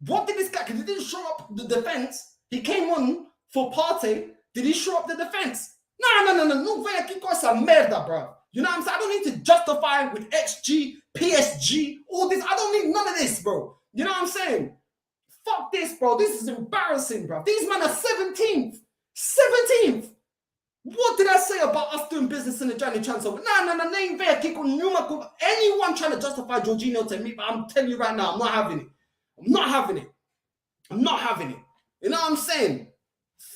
What did this guy? Because he didn't show up the defense. He came on for Partey. Did he show up the defense? No. Não vem aqui com essa merda, bro. You know what I'm saying? I don't need to justify with XG, PSG, all this. I don't need none of this, bro. You know what I'm saying? Fuck this, bro. This is embarrassing, bro. These men are 17th. 17th. What did I say about us doing business in the January transfer? No. Anyone trying to justify Jorginho to me, but I'm telling you right now, I'm not having it. I'm not having it. You know what I'm saying?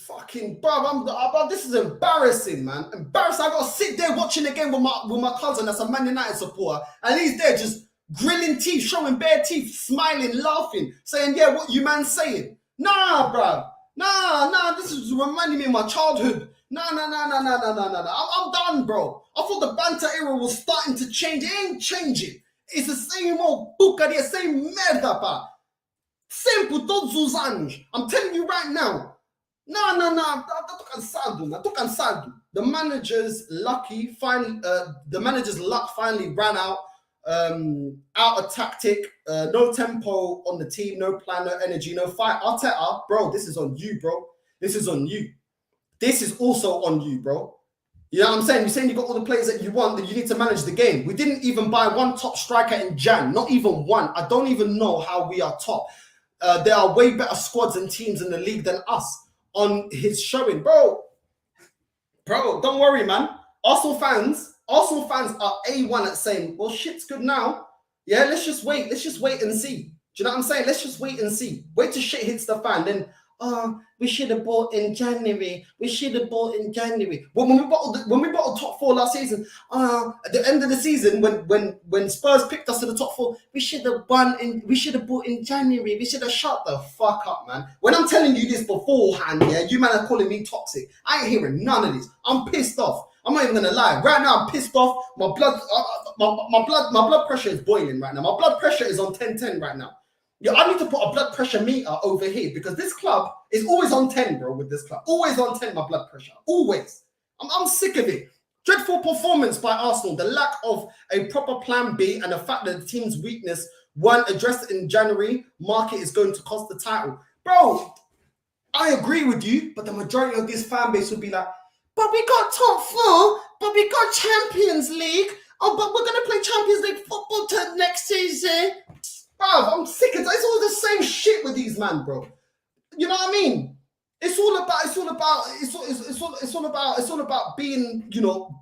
Fucking bro, this is embarrassing, man. Embarrassing. I gotta sit there watching the game with my cousin that's a Man United supporter, and he's there just grilling teeth, showing bare teeth, smiling, laughing, saying, yeah, what you man saying? Nah, bro. Nah, this is reminding me of my childhood. No. I'm done, bro. I thought the banter era was starting to change. It ain't changing. It's the same old porcaria, same merda, pá. Sempre, todos os anos. I'm telling you right now. No. Tô cansado, man. Tô cansado. The manager's luck finally ran out. Out of tactic, no tempo on the team, no plan, no energy, no fight. Arteta, bro, this is on you, bro. This is on you. This is also on you, bro. You know what I'm saying? You're saying you got all the players that you want, that you need to manage the game. We didn't even buy one top striker in Jan, not even one. I don't even know how we are top. There are way better squads and teams in the league than us on his showing, bro. Bro, don't worry, man. Arsenal fans are A1 at saying, well, shit's good now. Yeah, let's just wait. Let's just wait and see. Do you know what I'm saying? Let's just wait and see. Wait till shit hits the fan. Then, we should have bought in January. Well, when we bought top four last season, at the end of the season, when Spurs picked us to the top four, we should have bought in January. We should have shut the fuck up, man. When I'm telling you this beforehand, yeah, you man are calling me toxic. I ain't hearing none of this. I'm pissed off. I'm not even gonna lie. Right now, I'm pissed off. My blood pressure is boiling right now. My blood pressure is on 10 right now. Yeah, I need to put a blood pressure meter over here because this club is always on 10, bro. With this club, always on 10. My blood pressure, always. I'm sick of it. Dreadful performance by Arsenal. The lack of a proper plan B and the fact that the team's weakness weren't addressed in January market is going to cost the title, bro. I agree with you, but the majority of this fan base would be like, but we got top four, but we got Champions League. Oh, but we're gonna play Champions League football till next season. Bro, I'm sick of it. It's all the same shit with these man, bro. You know what I mean? It's all about being, you know,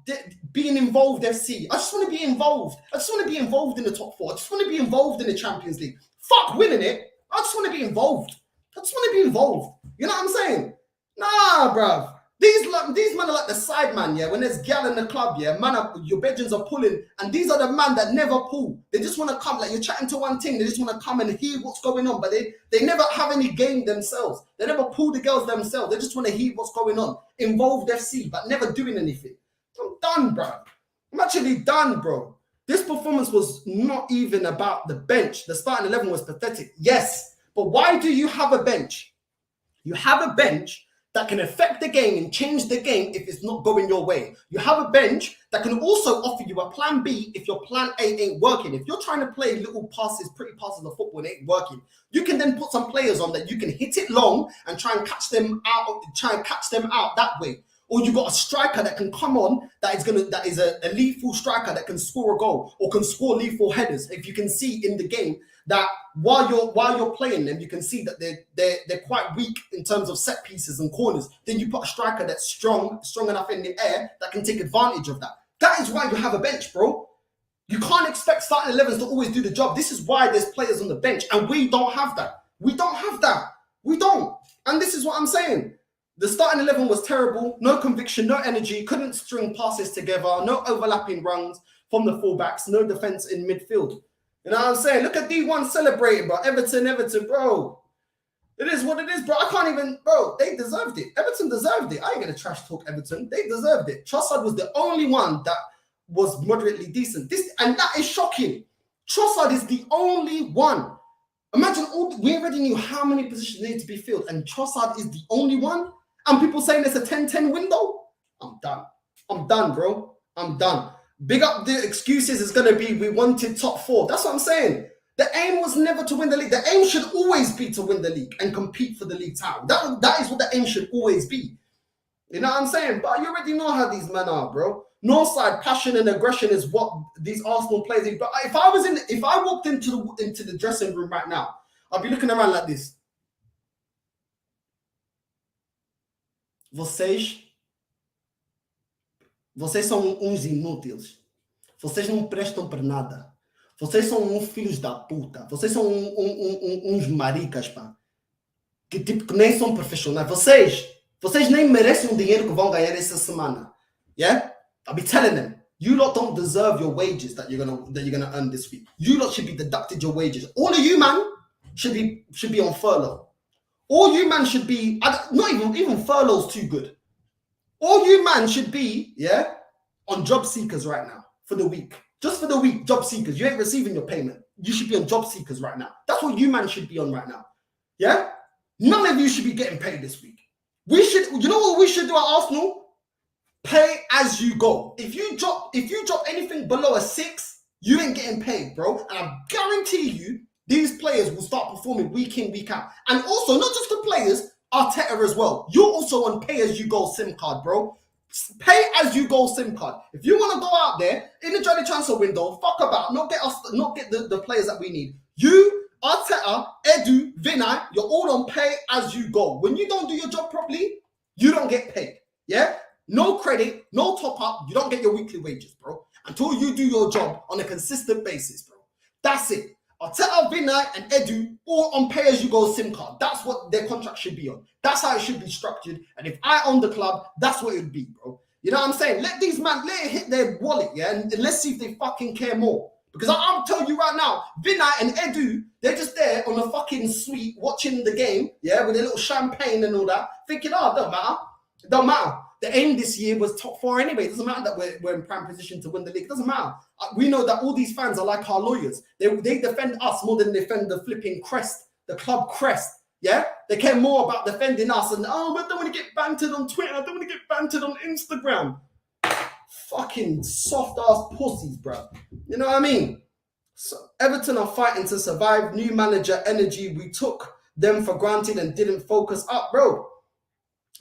being involved. FC. I just want to be involved. I just want to be involved in the top four. I just want to be involved in the Champions League. Fuck winning it. I just want to be involved. You know what I'm saying? Nah, bruv. These men are like the side man, yeah. When there's gal in the club, yeah, your bedrooms are pulling, and these are the man that never pull. They just want to come, like you're chatting to one thing, they just want to come and hear what's going on, but they never have any game themselves. They never pull the girls themselves. They just want to hear what's going on. Involved FC, but never doing anything. I'm done, bro. I'm actually done, bro. This performance was not even about the bench. The starting 11 was pathetic. Yes, but why do you have a bench? You have a bench that can affect the game and change the game if it's not going your way. You have a bench that can also offer you a plan B if your plan A ain't working. If you're trying to play little passes, pretty passes of football and it ain't working, you can then put some players on that you can hit it long and try and catch them out that way. Or you got a striker that can come on that is a lethal striker that can score a goal or can score lethal headers. If you can see in the game that while you're playing them, you can see that they're quite weak in terms of set pieces and corners. Then you put a striker that's strong enough in the air that can take advantage of that. That is why you have a bench, bro. You can't expect starting 11s to always do the job. This is why there's players on the bench, and we don't have that. We don't. And this is what I'm saying. The starting 11 was terrible. No conviction, no energy. Couldn't string passes together. No overlapping runs from the fullbacks. No defense in midfield. You know what I'm saying? Look at D1 celebrating, bro. Everton, bro. It is what it is, bro. I can't even, bro. They deserved it. Everton deserved it. I ain't gonna trash talk Everton. They deserved it. Trossard was the only one that was moderately decent. And that is shocking. Trossard is the only one. Imagine we already knew how many positions need to be filled, and Trossard is the only one. And people saying it's a 10-10 window. I'm done, bro. I'm done. Big up the excuses is going to be we wanted top four. That's what I'm saying. The aim was never to win the league. The aim should always be to win the league and compete for the league title. That is what the aim should always be. You know what I'm saying? But you already know how these men are, bro. Northside passion and aggression is what these Arsenal players do. But if I walked into the dressing room right now, I'd be looking around like this. Vocês são uns inúteis. Vocês não prestam para nada. Vocês são uns filhos da puta. Vocês são uns maricas, pá. Que nem são profissionais. Vocês nem merecem o dinheiro que vão ganhar essa semana. Yeah? I'll be telling them. You lot don't deserve your wages that you're gonna earn this week. You lot should be deducted your wages. All of you, man, should be on furlough. All you man should be, not even furlough's too good. All you man should be, yeah, on job seekers right now for the week. Just for the week, job seekers. You ain't receiving your payment. You should be on job seekers right now. That's what you man should be on right now. Yeah? None of you should be getting paid this week. We should, you know what we should do at Arsenal? Pay as you go. If you drop anything below a 6, you ain't getting paid, bro. And I guarantee you, these players will start performing week in, week out. And also, not just the players, Arteta as well. You're also on pay as you go SIM card, bro. Pay as you go SIM card. If you want to go out there in the January transfer window, fuck about, not get the players that we need. You, Arteta, Edu, Vinay, you're all on pay as you go. When you don't do your job properly, you don't get paid. Yeah? No credit, no top up, you don't get your weekly wages, bro. Until you do your job on a consistent basis, bro. That's it. Arteta, Vinay, and Edu all on pay-as-you-go SIM card. That's what their contract should be on. That's how it should be structured. And if I own the club, that's what it would be, bro. You know what I'm saying? Let these man, let it hit their wallet, yeah? And let's see if they fucking care more. Because I'll tell you right now, Vinay and Edu, they're just there on a fucking suite watching the game, yeah, with a little champagne and all that, thinking, oh, don't matter. It don't matter. The aim this year was top 4 anyway. It doesn't matter that we're in prime position to win the league. It doesn't matter. We know that all these fans are like our lawyers. They defend us more than they defend the flipping crest, the club crest. Yeah? They care more about defending us and, oh, I don't want to get bantered on Twitter. I don't want to get bantered on Instagram. Fucking soft-ass pussies, bro. You know what I mean? So Everton are fighting to survive. New manager energy. We took them for granted and didn't focus up, bro.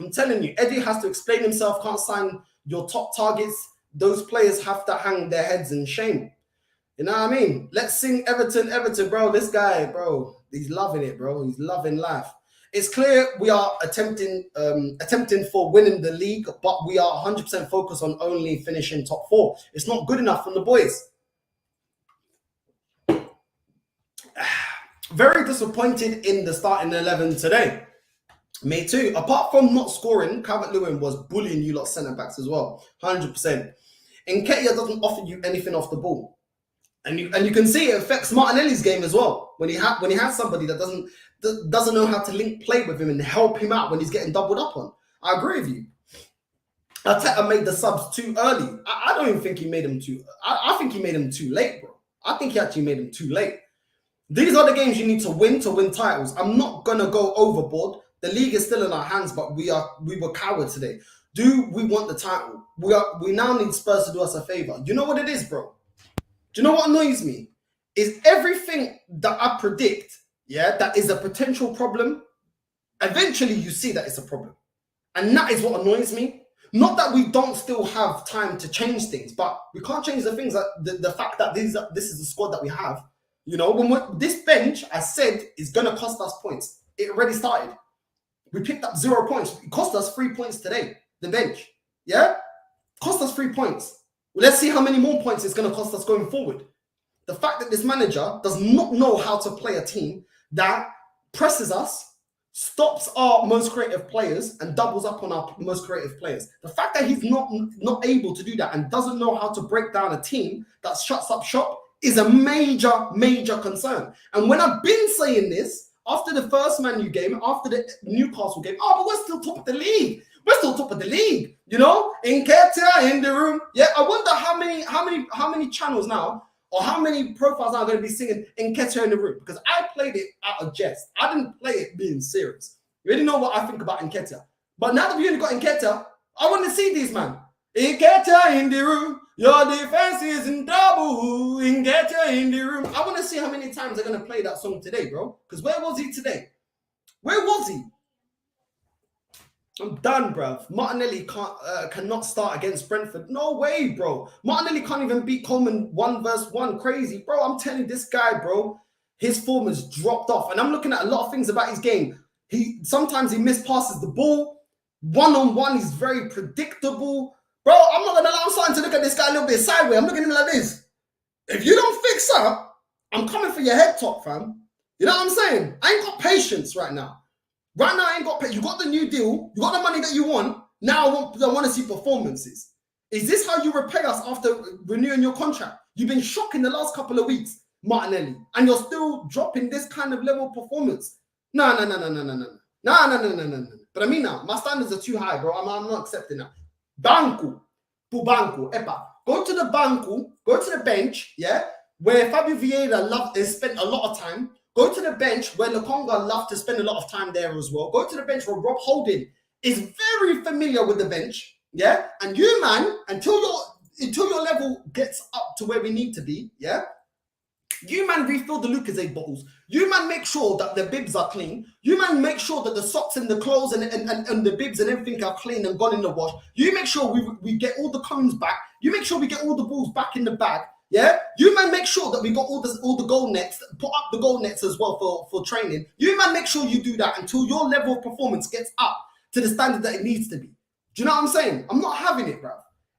I'm telling you, Eddie has to explain himself, can't sign your top targets. Those players have to hang their heads in shame. You know what I mean? Let's sing Everton, bro. This guy, bro, he's loving it, bro. He's loving life. It's clear we are attempting for winning the league, but we are 100% focused on only finishing top 4. It's not good enough from the boys. Very disappointed in the starting 11 today. Me too. Apart from not scoring, Calvert-Lewin was bullying you lot centre-backs as well. 100%. Nketiah doesn't offer you anything off the ball. And you can see it affects Martinelli's game as well. When he has somebody that doesn't know how to link play with him and help him out when he's getting doubled up on. I agree with you. Arteta made the subs too early. I don't even think he made them too... I think he made them too late, bro. I think he actually made them too late. These are the games you need to win titles. I'm not going to go overboard. The league is still in our hands, but we were cowards today. Do we want the title? We now need Spurs to do us a favor. You know what it is, bro? Do you know what annoys me? Is everything that I predict, yeah, that is a potential problem, eventually you see that it's a problem. And that is what annoys me. Not that we don't still have time to change things, but we can't change the things that the fact that this is the squad that we have. You know, this bench, I said, is going to cost us points. It already started. We picked up 0 points. It cost us 3 points today, the bench. Yeah? Cost us 3 points. Well, let's see how many more points it's going to cost us going forward. The fact that this manager does not know how to play a team that presses us, stops our most creative players, and doubles up on our most creative players. The fact that he's not able to do that and doesn't know how to break down a team that shuts up shop is a major, major concern. And when I've been saying this, after the first Man U game, after the Newcastle game, oh, but we're still top of the league. We're still top of the league, you know? Nketiah in the room. Yeah, I wonder how many channels now, or how many profiles now are going to be singing Nketiah in the room? Because I played it out of jest. I didn't play it being serious. You already know what I think about Nketiah. But now that we only got Nketiah, I want to see these, man. Nketiah in the room. Your defense is in trouble. Nketiah in the room. I want to see how many times they're going to play that song today, bro. Because where was he today? Where was he? I'm done, bruv. Martinelli cannot start against Brentford. No way, bro. Martinelli can't even beat Coleman 1v1. Crazy, bro. I'm telling you, this guy, bro, his form has dropped off. And I'm looking at a lot of things about his game. Sometimes he mispasses the ball. One-on-one, he's very predictable. Bro, I'm not going to allow something to look at this guy a little bit sideways. I'm looking at him like this. If you don't fix up, I'm coming for your head top, fam. You know what I'm saying? I ain't got patience right now. Right now, I ain't got patience. You got the new deal. You got the money that you want. Now I want to see performances. Is this how you repay us after renewing your contract? You've been shocking the last couple of weeks, Martinelli, and you're still dropping this kind of level of performance. No. But I mean now, my standards are too high, bro. I'm not accepting that. Banco. Pro banco. Epa. Go to the banco. Go to the bench. Yeah. Where Fabio Vieira has spent a lot of time. Go to the bench where Lokonga loved to spend a lot of time there as well. Go to the bench where Rob Holding is very familiar with the bench. Yeah. And you, man, until your level gets up to where we need to be, yeah. You, man, refill the Lucozade bottles. You, man, make sure that the bibs are clean. You, man, make sure that the socks and the clothes and the bibs and everything are clean and gone in the wash. You make sure we get all the cones back. You make sure we get all the balls back in the bag. Yeah? You, man, make sure that we got all the goal nets, put up the goal nets as well for training. You, man, make sure you do that until your level of performance gets up to the standard that it needs to be. Do you know what I'm saying? I'm not having it, bro.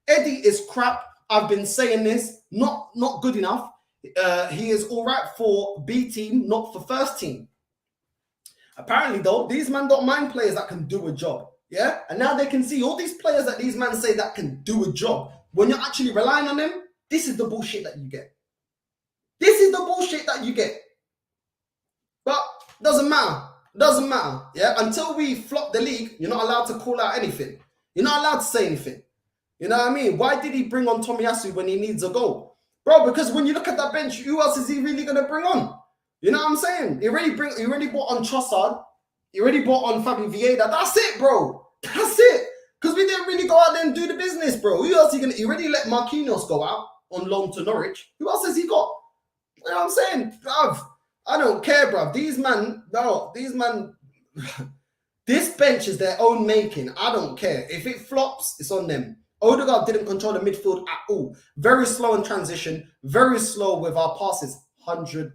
Eddie is crap. I've been saying this. Not good enough. He is all right for B team, not for first team. Apparently, though, these men don't mind players that can do a job. Yeah? And now they can see all these players that these men say that can do a job. When you're actually relying on them, this is the bullshit that you get. This is the bullshit that you get. But doesn't matter. Doesn't matter. Yeah? Until we flop the league, you're not allowed to call out anything. You're not allowed to say anything. You know what I mean? Why did he bring on Tomiyasu when he needs a goal? Bro, because when you look at that bench, who else is he really going to bring on? You know what I'm saying? He already brought on Trossard. He already brought on Fabio Vieira. That's it, bro. That's it. Because we didn't really go out there and do the business, bro. Who else he going to... He already let Marquinhos go out on loan to Norwich. Who else has he got? You know what I'm saying? Bruv, I don't care, bruv. These man... This bench is their own making. I don't care. If it flops, it's on them. Odegaard didn't control the midfield at all. Very slow in transition. Very slow with our passes. 110%.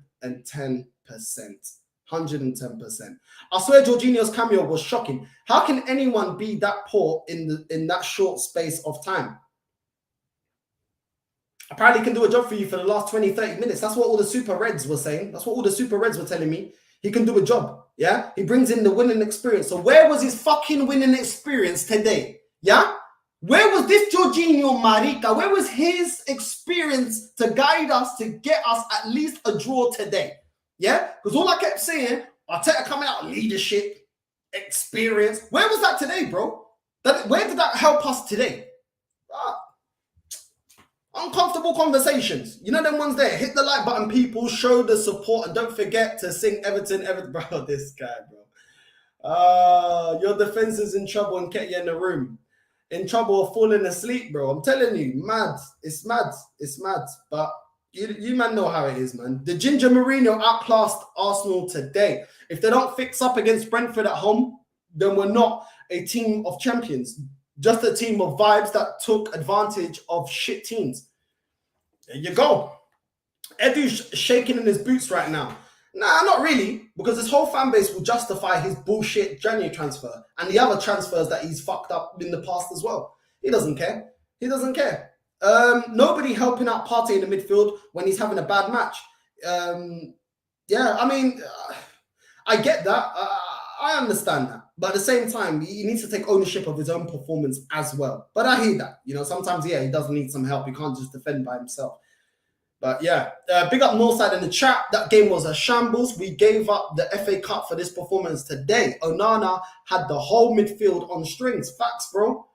110%. I swear Jorginho's cameo was shocking. How can anyone be that poor in that short space of time? Apparently can do a job for you for the last 20, 30 minutes. That's what all the Super Reds were saying. That's what all the Super Reds were telling me. He can do a job. Yeah? He brings in the winning experience. So where was his fucking winning experience today? Yeah? Where was this Jorginho Marica? Where was his experience to guide us, to get us at least a draw today? Yeah? Because all I kept saying, Arteta coming out, leadership, experience. Where was that today, bro? Where did that help us today? Uncomfortable conversations. You know them ones there. Hit the like button, people. Show the support. And don't forget to sing Everton. Bro, this guy, bro. Your defense is in trouble and get you in the room. In trouble of falling asleep, bro. I'm telling you, mad. It's mad. It's mad. But you man know how it is, man. The Ginger Mourinho outclassed Arsenal today. If they don't fix up against Brentford at home, then we're not a team of champions. Just a team of vibes that took advantage of shit teams. There you go. Edu's shaking in his boots right now. Nah, not really, because his whole fan base will justify his bullshit January transfer and the other transfers that he's fucked up in the past as well. He doesn't care. He doesn't care. Nobody helping out Partey in the midfield when he's having a bad match. Yeah, I mean, I get that. I understand that. But at the same time, he needs to take ownership of his own performance as well. But I hear that. You know, sometimes, yeah, he does need some help. He can't just defend by himself. But yeah, big up Northside in the chat. That game was a shambles. We gave up the FA Cup for this performance today. Onana had the whole midfield on strings. Facts, bro.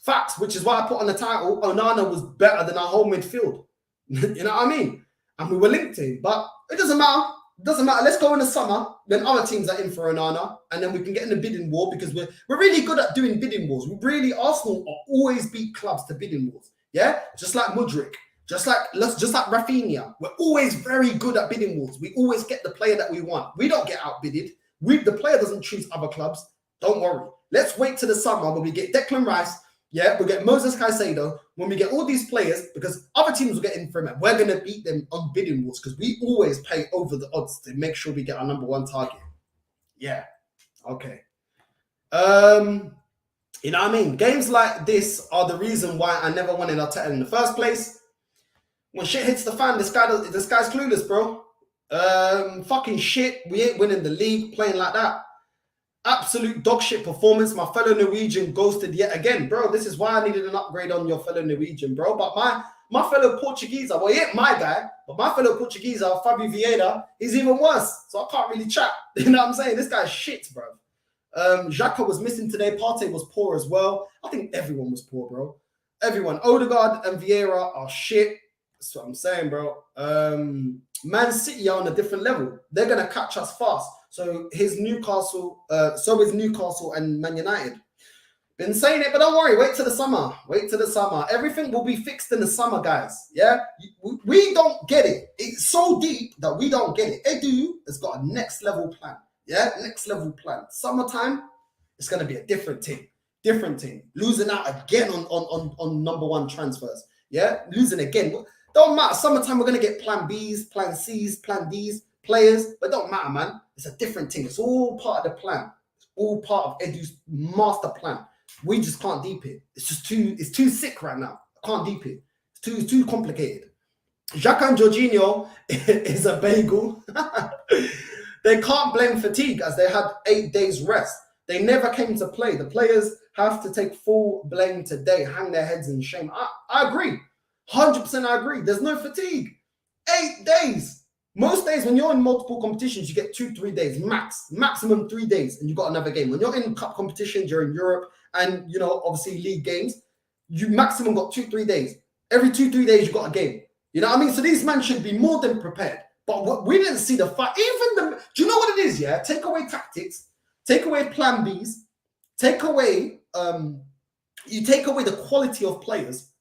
Facts, which is why I put on the title, Onana was better than our whole midfield. You know what I mean? And we were linked to him. But it doesn't matter. It doesn't matter. Let's go in the summer. Then other teams are in for Onana. And then we can get in the bidding war because we're really good at doing bidding wars. Arsenal always beat clubs to bidding wars. Yeah? Just like Mudryk. Just like Rafinha, we're always very good at bidding wars. We always get the player that we want. We don't get outbidded. The player doesn't choose other clubs. Don't worry. Let's wait till the summer when we get Declan Rice. Yeah, we'll get Moses Caicedo. When we get all these players, because other teams will get in for him, we're going to beat them on bidding wars because we always pay over the odds to make sure we get our number one target. Yeah. Okay. You know what I mean? Games like this are the reason why I never wanted Arteta in the first place. When shit hits the fan, this guy's clueless, bro. Fucking shit. We ain't winning the league playing like that. Absolute dog shit performance. My fellow Norwegian ghosted yet again. Bro, this is why I needed an upgrade on your fellow Norwegian, bro. But my fellow Portuguese, well, he ain't my guy, but my fellow Portuguese, Fabio Vieira, he's even worse. So I can't really chat. You know what I'm saying? This guy's shit, bro. Xhaka was missing today. Partey was poor as well. I think everyone was poor, bro. Everyone. Odegaard and Vieira are shit. That's what I'm saying, bro. Man City are on a different level. They're gonna catch us fast. So is Newcastle and Man United. Been saying it, but don't worry. Wait till the summer. Wait till the summer. Everything will be fixed in the summer, guys. Yeah, we don't get it. It's so deep that we don't get it. Edu has got a next level plan. Yeah, next level plan. Summertime, it's gonna be a different team. Different team. Losing out again on number one transfers. Yeah, losing again. Don't matter. Summertime, we're gonna get plan Bs, plan Cs, plan Ds players, but don't matter, man. It's a different thing. It's all part of the plan. It's all part of Edu's master plan. We just can't deep it. It's too sick right now. I can't deep it. It's too complicated. Xhaka and Jorginho is a bagel. They can't blame fatigue as they had 8 days rest. They never came to play. The players have to take full blame today, hang their heads in shame. I agree. 100% I agree. There's no fatigue. 8 days. Most days when you're in multiple competitions, you get 2-3 days, maximum 3 days, and you got another game. When you're in cup competitions, you're in Europe, and obviously league games, you maximum got 2-3 days. Every 2-3 days, you got a game. You know what I mean? So these men should be more than prepared. But we didn't see the fight. Do you know what it is? Yeah, take away tactics, take away plan Bs, take away you take away the quality of players.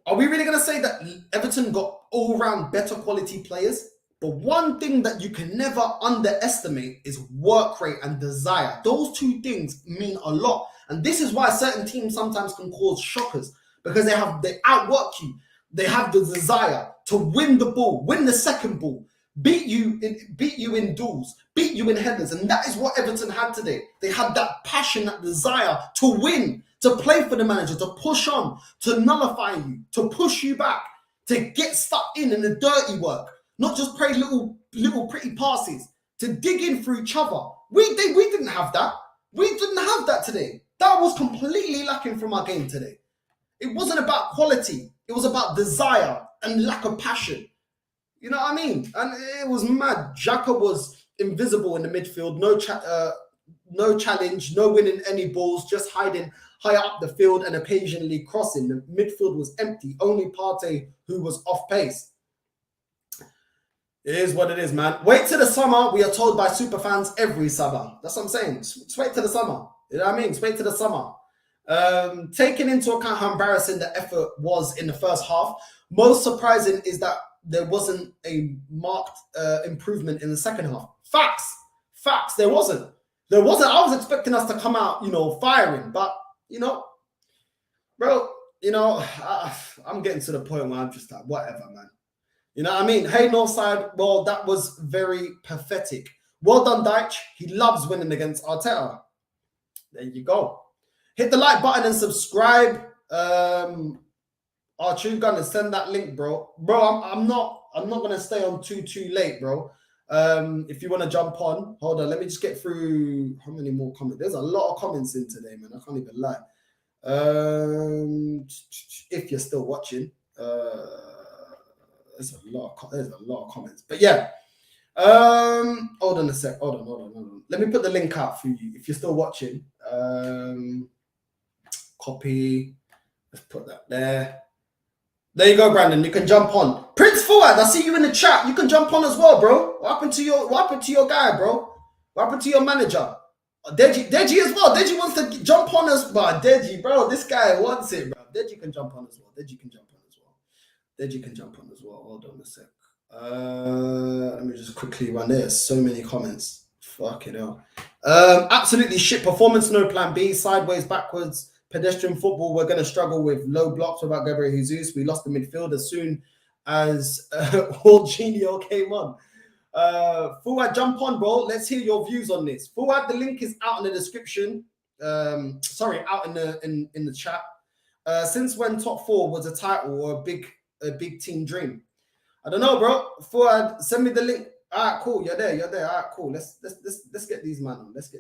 Are we really going to say that Everton got all-round better quality players? But one thing that you can never underestimate is work rate and desire. Those two things mean a lot. And this is why certain teams sometimes can cause shockers, because they outwork you. They have the desire to win the ball, win the second ball, beat you in duels, beat you in headers. And that is what Everton had today. They had that passion, that desire to win, to play for the manager, to push on, to nullify you, to push you back, to get stuck in the dirty work, not just play little pretty passes, to dig in for each other. We didn't have that. We didn't have that today. That was completely lacking from our game today. It wasn't about quality. It was about desire and lack of passion. You know what I mean? And it was mad. Xhaka was invisible in the midfield. No challenge, no winning any balls, just hiding high up the field and occasionally crossing. The midfield was empty. Only Partey who was off pace. It is what it is, man. Wait till the summer. We are told by super fans every summer. That's what I'm saying. Just wait till the summer. You know what I mean? Just wait till the summer. Taking into account how embarrassing the effort was in the first half, most surprising is that there wasn't a marked improvement in the second half. Facts. There wasn't. I was expecting us to come out, firing, but bro, I'm getting to the point where I'm just like, whatever, man. You know what I mean? Hey, Northside, well, that was very pathetic. Well done, Deitch. He loves winning against Arteta. There you go. Hit the like button and subscribe. Our True Gun and send that link, bro. Bro, I'm not gonna stay on too late, bro. If you want to jump on, hold on. Let me just get through. How many more comments? There's a lot of comments in today, man. I can't even lie. If you're still watching, there's a lot of comments. But yeah. Hold on a sec. Hold on. Let me put the link out for you if you're still watching. Copy. Let's put that there. There you go, Brandon. You can jump on. Prince Fuad, I see you in the chat. You can jump on as well, bro. What happened to your guy, bro? What happened to your manager? Deji as well. Deji wants to jump on as well. Deji, bro, this guy wants it, bro. Deji can jump on as well. Hold on a sec. Let me just quickly run there. So many comments. Fucking hell. Absolutely shit performance. No plan B. Sideways, backwards. Pedestrian football. We're going to struggle with low blocks without Gabriel Jesus. We lost the midfield as soon as Jorginho came on. Fuad, jump on, bro. Let's hear your views on this. Fuad, the link is out in the description. Out in the chat. Since when top four was a title or a big team dream? I don't know, bro. Fuad, send me the link. All right, cool. You're there. All right, cool. Let's get these man on. Hold on. Let's get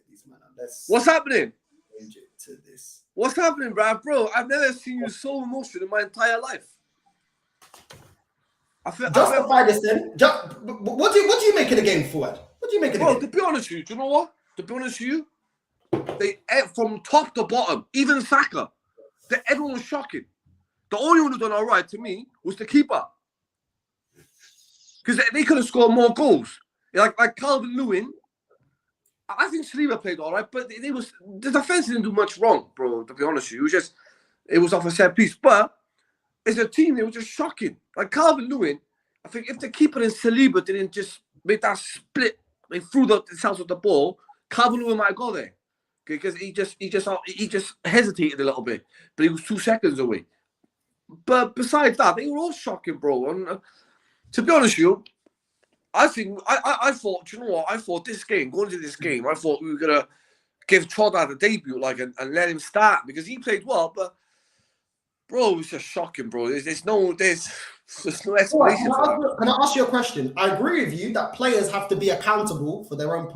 these man on. What's happening? Change it to this. What's happening, bro? I've never seen you so emotional in my entire life. Justify this then. What do you make of the game, Fuad? What do you make of the game? To be honest with you, do you know what? to be honest with you, they from top to bottom, even Saka, everyone was shocking. The only one who done all right to me was the keeper. Because they could have scored more goals. Like Calvert-Lewin, I think Saliba played all right, but the defense didn't do much wrong, bro, to be honest with you. It was off a set piece. But as a team, they were just shocking. Like Calvert-Lewin, I think if the keeper and Saliba didn't just make that split, they threw themselves with the ball, Calvert-Lewin might go there. Because he just hesitated a little bit, but he was 2 seconds away. But besides that, they were all shocking, bro. And to be honest with you, I think I thought, you know what? I thought going into this game, I thought we were gonna give Trossard a debut, and let him start because he played well. But bro, it was just shocking, bro. There's no explanation for that. Can I ask you a question? I agree with you that players have to be accountable for their own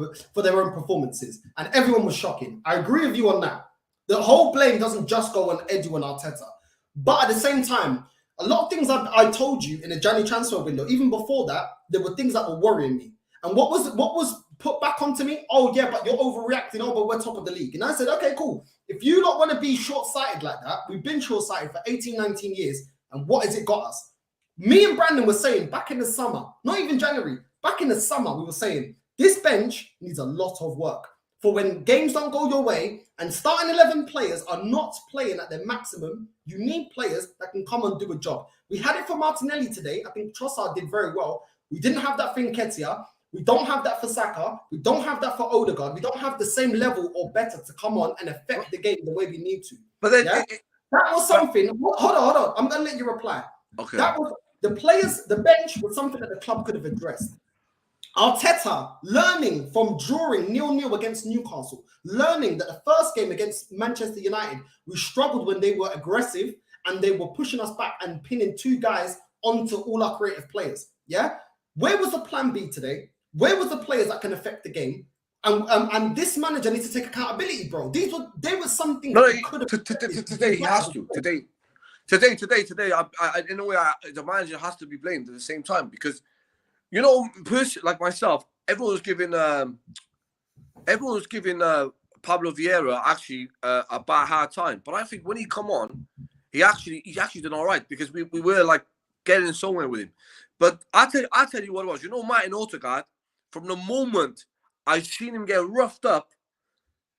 performances, and everyone was shocking. I agree with you on that. The whole blame doesn't just go on Edu and Arteta, but at the same time, a lot of things I told you in the January transfer window, even before that, there were things that were worrying me. And what was put back onto me? Oh yeah, but you're overreacting. Oh, but we're top of the league. And I said, okay, cool. If you don't want to be short-sighted like that, we've been short-sighted for 18, 19 years. And what has it got us? Me and Brandon were saying back in the summer, not even January, back in the summer, we were saying this bench needs a lot of work. For when games don't go your way and starting 11 players are not playing at their maximum, you need players that can come and do a job. We had it for Martinelli today. I think Trossard did very well. We didn't have that for Nketiah. We don't have that for Saka. We don't have that for Odegaard. We don't have the same level or better to come on and affect the game the way we need to. But then that was something. Hold on. I'm going to let you reply. Okay. That was the bench was something that the club could have addressed. Arteta learning from drawing 0-0 against Newcastle, learning that the first game against Manchester United, we struggled when they were aggressive and they were pushing us back and pinning 2 guys onto all our creative players. Yeah? Where was the plan B today? Where was the players that can affect the game? And this manager needs to take accountability, bro. They were something that could have... Today he has to. Today, in a way, the manager has to be blamed at the same time because, you know, like myself, everyone was giving Pablo Vieira actually a bad hard time. But I think when he come on, he actually did all right because we were like getting somewhere with him. But I tell you what it was. You know, Martin Odegaard, from the moment I seen him get roughed up,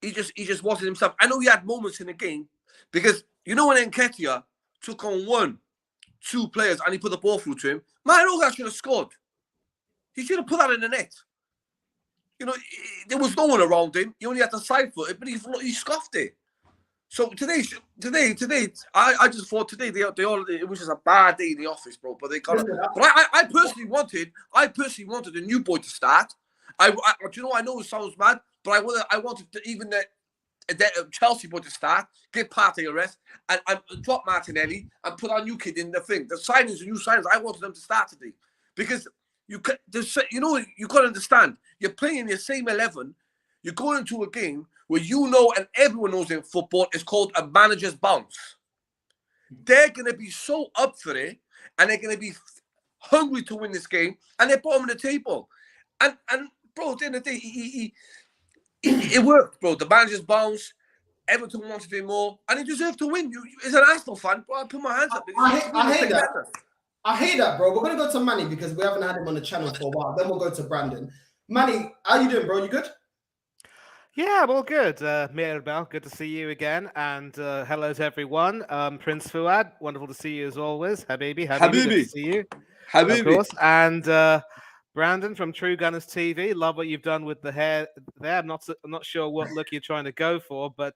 he just wasn't himself. I know he had moments in the game because you know when Nketiah took on 1-2 players and he put the ball through to him, Martin Odegaard should have scored. He should have put that in the net. You know, there was no one around him. He only had to side foot it, but he scuffed it. So today, I just thought today it was just a bad day in the office, bro. But they got it. But I personally wanted a new boy to start. I know it sounds mad, but I wanted to, even the Chelsea boy to start, give Partey a rest, and drop Martinelli and put our new kid in the thing. The new signings, I wanted them to start today because you got to understand. You're playing your same 11. You're going into a game where you know and everyone knows in football it's called a manager's bounce. They're going to be so up for it and they're going to be hungry to win this game and they're bottom of the table. And bro, at the end of the day, it worked, bro. The manager's bounce. Everton wanted it more and he deserved to win. As an Arsenal fan, bro, I put my hands up. I hate that. I hate that, bro. We're going to go to Manny because we haven't had him on the channel for a while. Then we'll go to Brandon. Manny, how you doing, bro? You good? Yeah, well, good. Mirbel, good to see you again. And hello to everyone. Prince Fuad, wonderful to see you as always. Habibi, good to see you. Habibi. Of course. And Brandon from True Gunners TV, love what you've done with the hair there. I'm not sure what look you're trying to go for, but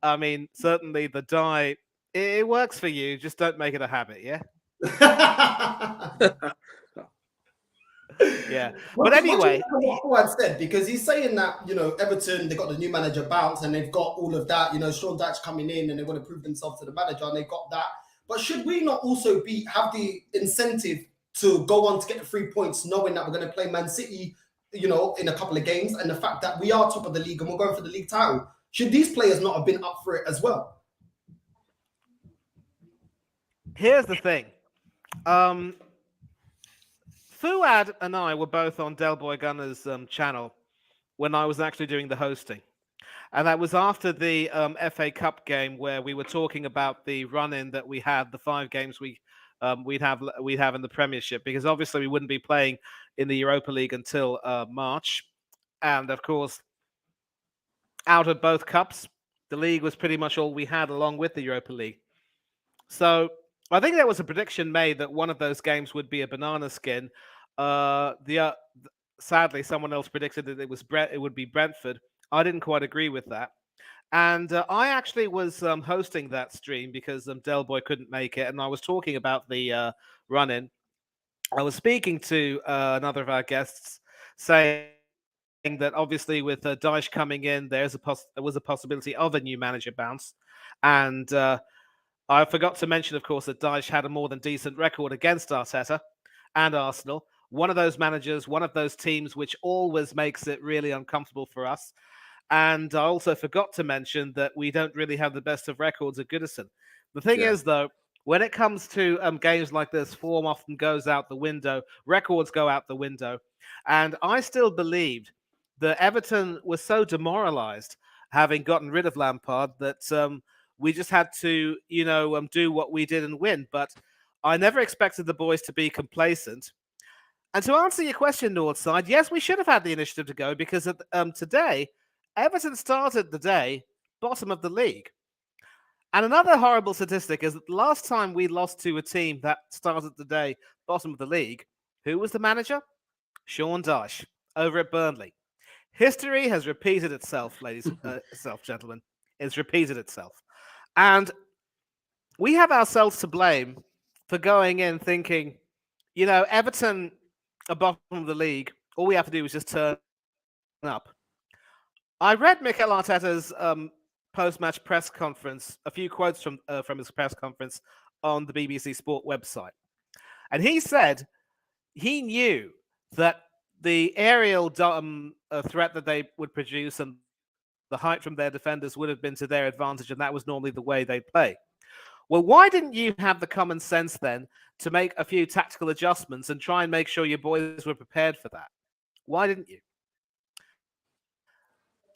I mean, certainly the dye, it works for you. Just don't make it a habit, yeah? Yeah, but anyway, what Fuad said, because he's saying that, you know, Everton, they got the new manager bounce and they've got all of that, you know, Sean Dyche coming in and they want to prove themselves to the manager and they got that. But should we not also have the incentive to go on to get the 3 points, knowing that we're going to play Man City, you know, in a couple of games, and the fact that we are top of the league and we're going for the league title? Should these players not have been up for it as well? Here's the thing. Fuad and I were both on Del Boy Gunner's channel when I was actually doing the hosting. And that was after the FA Cup game where we were talking about the run-in that we had, the 5 games we'd have in the Premiership, because obviously we wouldn't be playing in the Europa League until March, and of course, out of both cups, the league was pretty much all we had, along with the Europa League. So I think there was a prediction made that one of those games would be a banana skin. Sadly, someone else predicted that it would be Brentford. I didn't quite agree with that. And I actually was hosting that stream because Del Boy couldn't make it, and I was talking about the run-in. I was speaking to another of our guests, saying that obviously with Dyche coming in, there was a possibility of a new manager bounce, and I forgot to mention, of course, that Dyche had a more than decent record against Arteta and Arsenal. One of those managers, one of those teams, which always makes it really uncomfortable for us. And I also forgot to mention that we don't really have the best of records at Goodison. The thing is, though, when it comes to games like this, form often goes out the window, records go out the window. And I still believed that Everton was so demoralized, having gotten rid of Lampard, that we just had to, do what we did and win. But I never expected the boys to be complacent. And to answer your question, Northside, yes, we should have had the initiative to go, because today, Everton started the day bottom of the league. And another horrible statistic is that the last time we lost to a team that started the day bottom of the league, who was the manager? Sean Dyche, over at Burnley. History has repeated itself, gentlemen. It's repeated itself. And we have ourselves to blame for going in thinking, Everton are bottom of the league. All we have to do is just turn up. I read Mikel Arteta's post-match press conference, a few quotes from his press conference on the BBC Sport website. And he said he knew that the aerial threat that they would produce and the height from their defenders would have been to their advantage, and that was normally the way they play. Well, why didn't you have the common sense then to make a few tactical adjustments and try and make sure your boys were prepared for that? Why didn't you?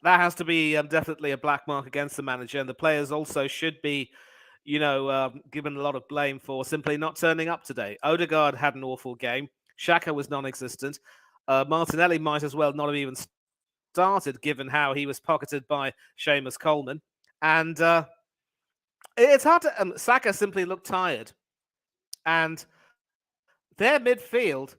That has to be definitely a black mark against the manager, and the players also should be, given a lot of blame for simply not turning up today. Odegaard had an awful game. Xhaka was non-existent. Martinelli might as well not have even started, given how he was pocketed by Seamus Coleman. And it's hard to... Saka simply looked tired. And their midfield,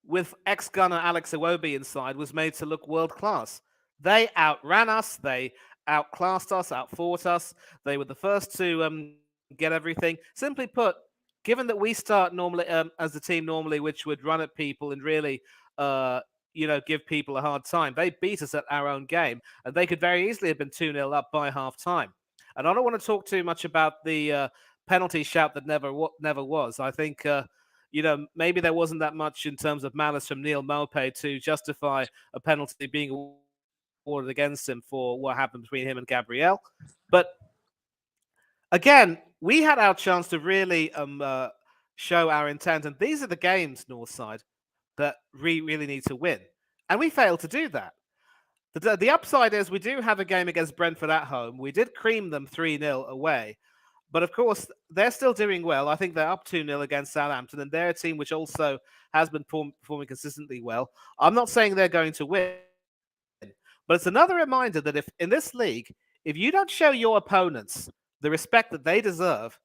with ex-gunner Alex Iwobi inside, was made to look world-class. They outran us. They outclassed us, outfought us. They were the first to get everything. Simply put, given that we start normally as a team normally, which would run at people and really, give people a hard time, they beat us at our own game, and they could very easily have been 2-0 up by half-time. And I don't want to talk too much about the penalty shout that never was. I think, maybe there wasn't that much in terms of malice from Neil Maupay to justify a penalty being awarded against him for what happened between him and Gabriel. But again, we had our chance to really show our intent. And these are the games, Northside, that we really need to win. And we failed to do that. The upside is we do have a game against Brentford at home. We did cream them 3-0 away. But of course, they're still doing well. I think they're up 2-0 against Southampton, and they're a team which also has been performing consistently well. I'm not saying they're going to win, but it's another reminder that if in this league, if you don't show your opponents the respect that they deserve,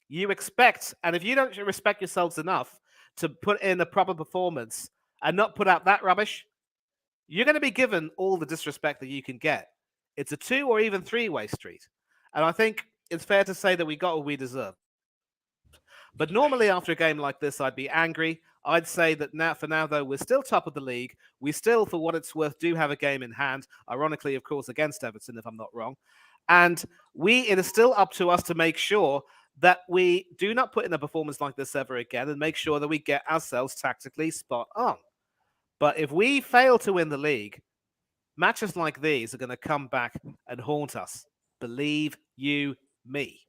you expect, and if you don't respect yourselves enough to put in a proper performance and not put out that rubbish, you're going to be given all the disrespect that you can get. It's a 2 or even 3-way street. And I think it's fair to say that we got what we deserved. But normally after a game like this, I'd be angry. I'd say that for now, though, we're still top of the league. We still, for what it's worth, do have a game in hand. Ironically, of course, against Everton, if I'm not wrong. And it is still up to us to make sure that we do not put in a performance like this ever again and make sure that we get ourselves tactically spot on. But if we fail to win the league, matches like these are going to come back and haunt us. Believe you me.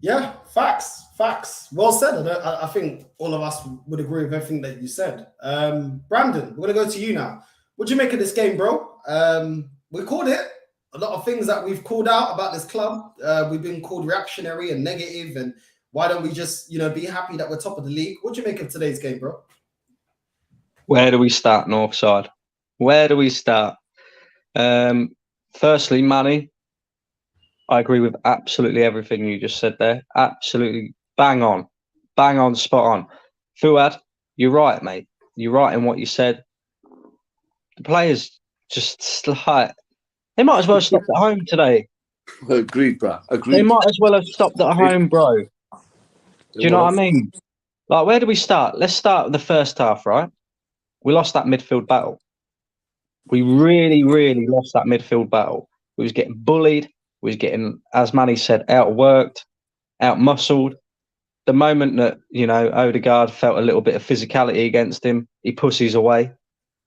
Yeah, facts. Well said. I think all of us would agree with everything that you said. Brandon, we're going to go to you now. What do you make of this game, bro? We called it. A lot of things that we've called out about this club. We've been called reactionary and negative, and why don't we just, be happy that we're top of the league? What do you make of today's game, bro? Where do we start, Northside? Where do we start? Firstly, Manny, I agree with absolutely everything you just said there. Absolutely bang on, spot on. Fuad, you're right, mate. You're right in what you said. The players just like, they might as well have stopped at home today. Agreed, bro. Agreed. They might as well have stopped at home, bro. Do you know what I mean? Like, where do we start? Let's start with the first half, right? We lost that midfield battle. We really, really lost that midfield battle. We was getting bullied. We was getting, as Manny said, outworked, out-muscled. The moment that, Odegaard felt a little bit of physicality against him, he pussies away.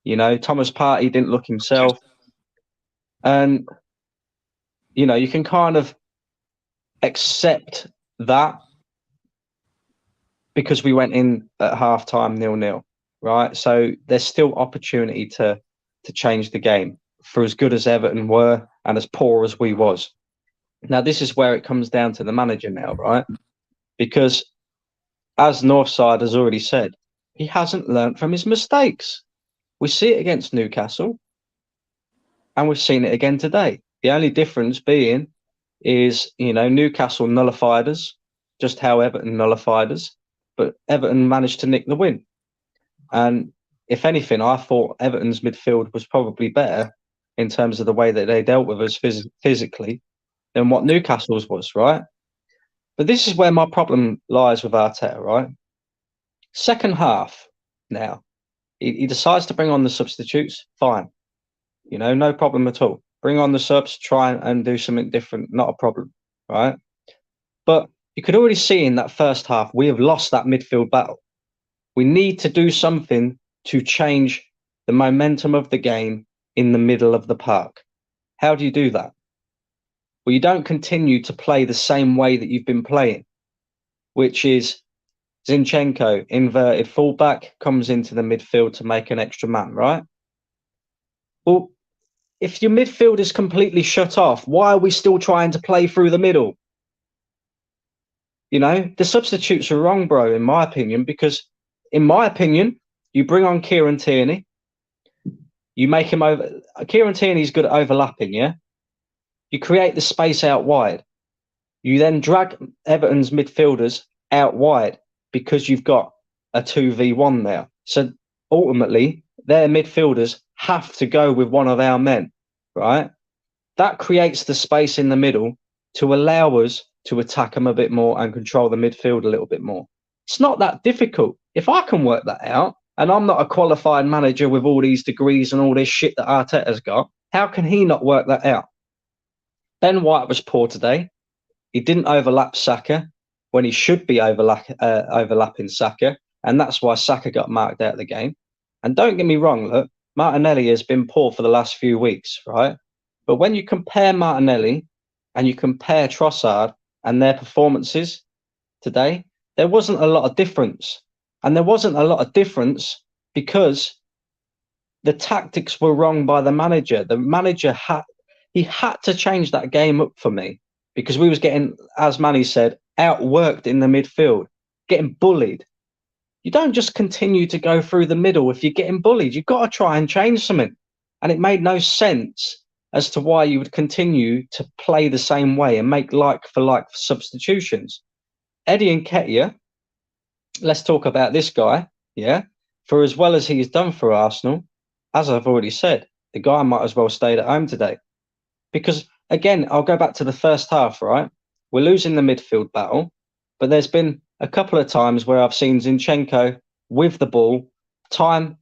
Thomas Partey didn't look himself. And, you can kind of accept that because we went in at half-time 0-0, right? So there's still opportunity to change the game for as good as Everton were and as poor as we was. Now, this is where it comes down to the manager now, right? Because as Northside has already said, he hasn't learnt from his mistakes. We see it against Newcastle and we've seen it again today. The only difference being is, Newcastle nullified us, just how Everton nullified us, but Everton managed to nick the win. And if anything, I thought Everton's midfield was probably better in terms of the way that they dealt with us physically than what Newcastle's was, right? But this is where my problem lies with Arteta, right? Second half now, he decides to bring on the substitutes, fine. No problem at all. Bring on the subs, try and do something different, not a problem, right? But you could already see in that first half, we have lost that midfield battle. We need to do something to change the momentum of the game in the middle of the park. How do you do that? Well, you don't continue to play the same way that you've been playing, which is Zinchenko, inverted fullback, comes into the midfield to make an extra man, right? Well, if your midfield is completely shut off, why are we still trying to play through the middle? The substitutes are wrong, bro, in my opinion, because in my opinion, you bring on Kieran Tierney, you make him over. Kieran Tierney's good at overlapping, yeah? You create the space out wide. You then drag Everton's midfielders out wide because you've got a 2v1 there. So ultimately, their midfielders have to go with one of our men, right? That creates the space in the middle to allow us to attack them a bit more and control the midfield a little bit more. It's not that difficult. If I can work that out, and I'm not a qualified manager with all these degrees and all this shit that Arteta's got, how can he not work that out? Ben White was poor today. He didn't overlap Saka when he should be overlapping Saka, and that's why Saka got marked out of the game. And don't get me wrong, look, Martinelli has been poor for the last few weeks, right? But when you compare Martinelli and you compare Trossard and their performances today, there wasn't a lot of difference. And there wasn't a lot of difference because the tactics were wrong by the manager. The manager had to change that game up for me because we was getting, as Manny said, outworked in the midfield, getting bullied. You don't just continue to go through the middle if you're getting bullied. You've got to try and change something. And it made no sense as to why you would continue to play the same way and make like for like substitutions. Eddie Nketiah, let's talk about this guy, yeah? For as well as he's done for Arsenal, as I've already said, the guy might as well stayed at home today. Because, again, I'll go back to the first half, right? We're losing the midfield battle, but there's been a couple of times where I've seen Zinchenko with the ball, time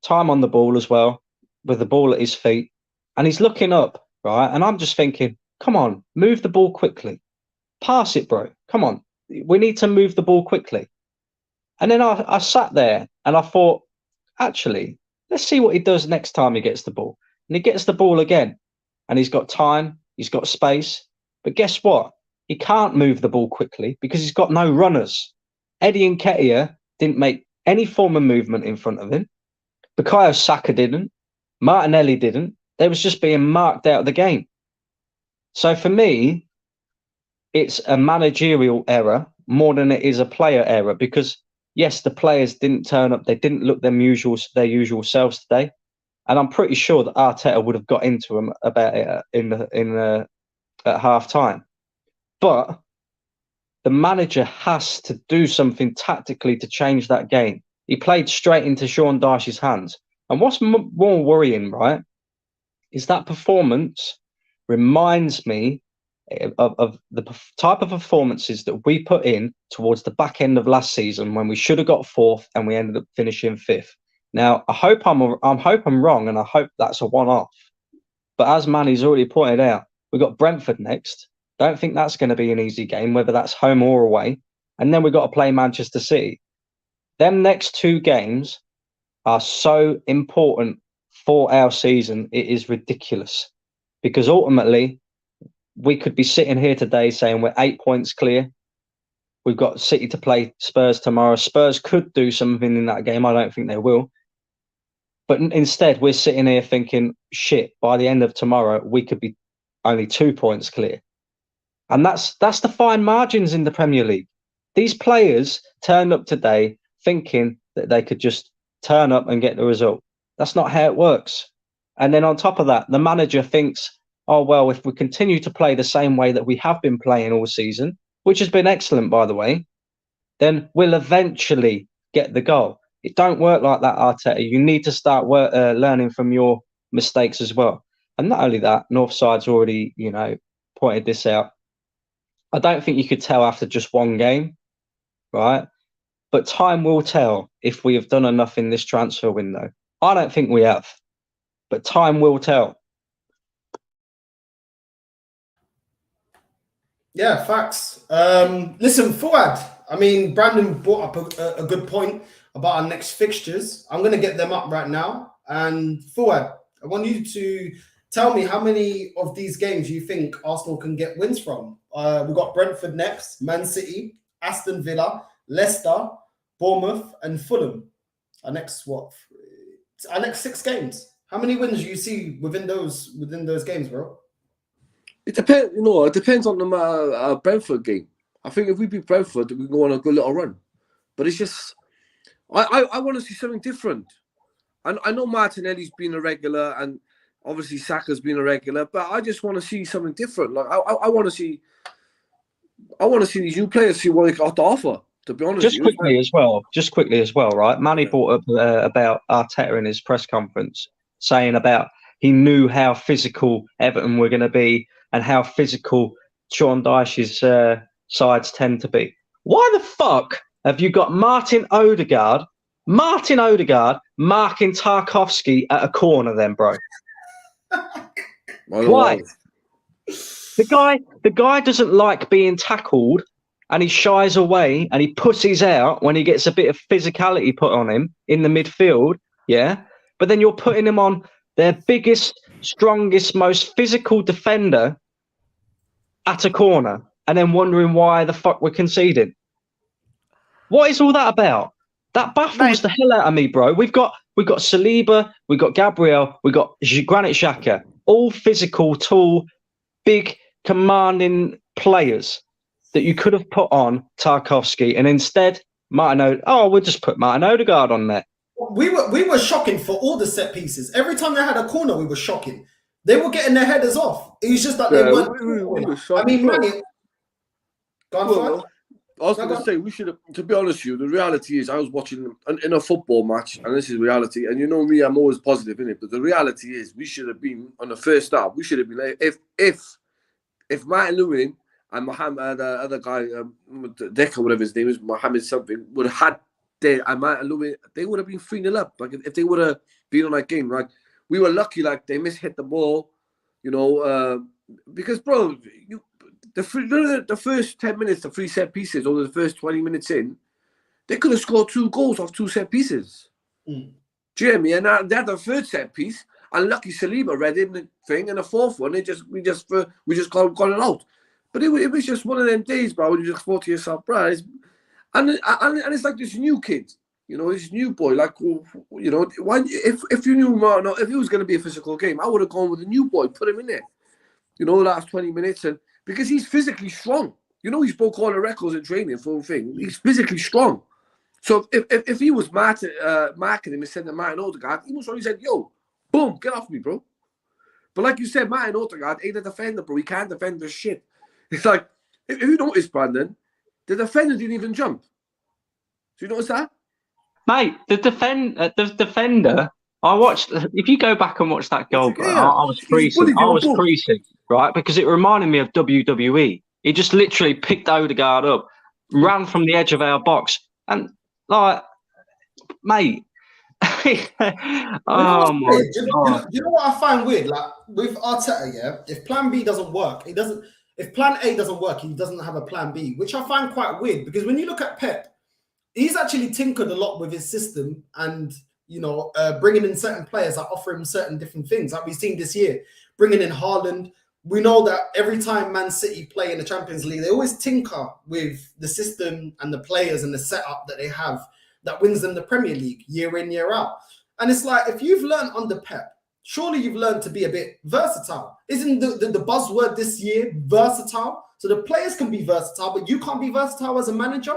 on the ball as well, with the ball at his feet, and he's looking up, right? And I'm just thinking, come on, move the ball quickly. Pass it, bro. Come on. We need to move the ball quickly. And then I sat there and I thought, actually, let's see what he does next time he gets the ball. And he gets the ball again. And he's got time, he's got space. But guess what? He can't move the ball quickly because he's got no runners. Eddie Nketiah didn't make any form of movement in front of him. Bukayo Saka didn't. Martinelli didn't. They was just being marked out of the game. So for me, it's a managerial error more than it is a player error, because yes, the players didn't turn up. They didn't look their usual selves today. And I'm pretty sure that Arteta would have got into them about it at half time. But the manager has to do something tactically to change that game. He played straight into Sean Dyche's hands. And what's more worrying, right, is that performance reminds me of the type of performances that we put in towards the back end of last season when we should have got fourth and we ended up finishing fifth. Now, I hope I'm wrong, and I hope that's a one-off. But as Manny's already pointed out, we've got Brentford next. Don't think that's going to be an easy game, whether that's home or away. And then we've got to play Manchester City. Them next two games are so important for our season. It is ridiculous, because ultimately we could be sitting here today saying we're 8 points clear. We've got City to play Spurs tomorrow. Spurs could do something in that game. I don't think they will. But instead, we're sitting here thinking, shit, by the end of tomorrow, we could be only 2 points clear. And that's the fine margins in the Premier League. These players turned up today thinking that they could just turn up and get the result. That's not how it works. And then on top of that, the manager thinks, oh, well, if we continue to play the same way that we have been playing all season, which has been excellent, by the way, then we'll eventually get the goal. It don't work like that, Arteta. You need to start learning from your mistakes as well. And not only that, Northside's already, pointed this out. I don't think you could tell after just one game, right? But time will tell if we have done enough in this transfer window. I don't think we have, but time will tell. Yeah, facts. Listen, Fuad, I mean, Brandon brought up a good point about our next fixtures. I'm going to get them up right now. And Fuad, I want you to tell me how many of these games you think Arsenal can get wins from. We've got Brentford next, Man City, Aston Villa, Leicester, Bournemouth, and Fulham. Our next 6 games. How many wins do you see within those games, bro? It depends, it depends on the Brentford game. I think if we beat Brentford, we go on a good little run. But it's just, I want to see something different. I know Martinelli's been a regular, and obviously Saka's been a regular, but I just want to see something different. Like I want to see these new players see what they got to offer. To be honest, just quickly as well, right? Manny brought up about Arteta in his press conference, saying about he knew how physical Everton were going to be and how physical Sean Dyche's sides tend to be. Why the fuck have you got Martin Odegaard marking Tarkowski at a corner then, bro? Why? The guy doesn't like being tackled, and he shies away and he pussies out when he gets a bit of physicality put on him in the midfield, yeah? But then you're putting him on their biggest, strongest, most physical defender at a corner and then wondering why the fuck we're conceding. What is all that about? That baffles the hell out of me, bro. We've got Saliba, we've got Gabriel, we've got Granit Xhaka, all physical, tall, big, commanding players that you could have put on Tarkowski, and instead, we'll just put Martin Odegaard on there. We were shocking for all the set pieces. Every time they had a corner, we were shocking. They were getting their headers off. It was just that they weren't. We were shocking. I mean, Manny. I was going to say, we should have, to be honest with you, the reality is I was watching in a football match, and this is reality, and you know me, I'm always positive in it, but the reality is we should have been, on the first start, we should have been, if Martin Lewin and Mohammed, the other guy, Decker, whatever his name is, Mohammed something, would have had Martin Lewin, they would have been 3-0 up. Like, if they would have been on that game, like, we were lucky, like, they hit the ball, because, bro, the first 10 minutes, the 3 set pieces, or the first 20 minutes in, they could have scored 2 goals off 2 set pieces. Do you hear me? And they had the 3rd set piece, and lucky Saliba read in the thing, and the 4th one, we just got it out. But it was just one of them days, bro, when you just thought to yourself, bro, and it's like this new kid. You know, he's a new boy. Like, you know, why, if you knew more, if it was going to be a physical game, I would have gone with a new boy, put him in there. You know, the last 20 minutes, and because he's physically strong. You know, he's broke all the records in training for the thing. He's physically strong. So if he was marking him instead of Martin Odegaard, he must have said, "Yo, boom, get off me, bro." But like you said, Martin Odegaard ain't a defender, bro. He can't defend the shit. It's like, if you notice, Brandon, the defender didn't even jump. Do you notice that? Mate, the defender, I watched, if you go back and watch that goal, bro, I was creasing, right? Because it reminded me of WWE. He just literally picked Odegaard up, ran from the edge of our box, and like, mate. Oh my God. You know what I find weird? Like with Arteta, yeah, if plan B doesn't work, if plan A doesn't work, he doesn't have a plan B, which I find quite weird because when you look at Pep, he's actually tinkered a lot with his system and, you know, bringing in certain players that offer him certain different things. Like we've seen this year, bringing in Haaland. We know that every time Man City play in the Champions League, they always tinker with the system and the players and the setup that they have that wins them the Premier League year in, year out. And it's like, if you've learned under Pep, surely you've learned to be a bit versatile. Isn't the buzzword this year versatile? So the players can be versatile, but you can't be versatile as a manager.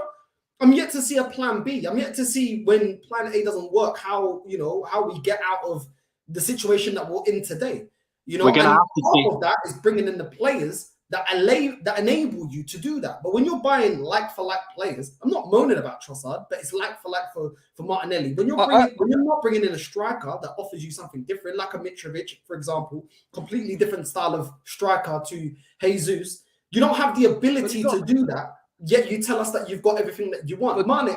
I'm yet to see a plan B. I'm yet to see when plan A doesn't work, how we get out of the situation that we're in today. You know, We're gonna and have to part see. of that is bringing in the players that enable you to do that. But when you're buying like for like players, I'm not moaning about Trossard, but it's like for like for Martinelli. When you're not bringing in a striker that offers you something different, like a Mitrovic, for example, completely different style of striker to Jesus, you don't have the ability to do that. Yet you tell us that you've got everything that you want. Manny,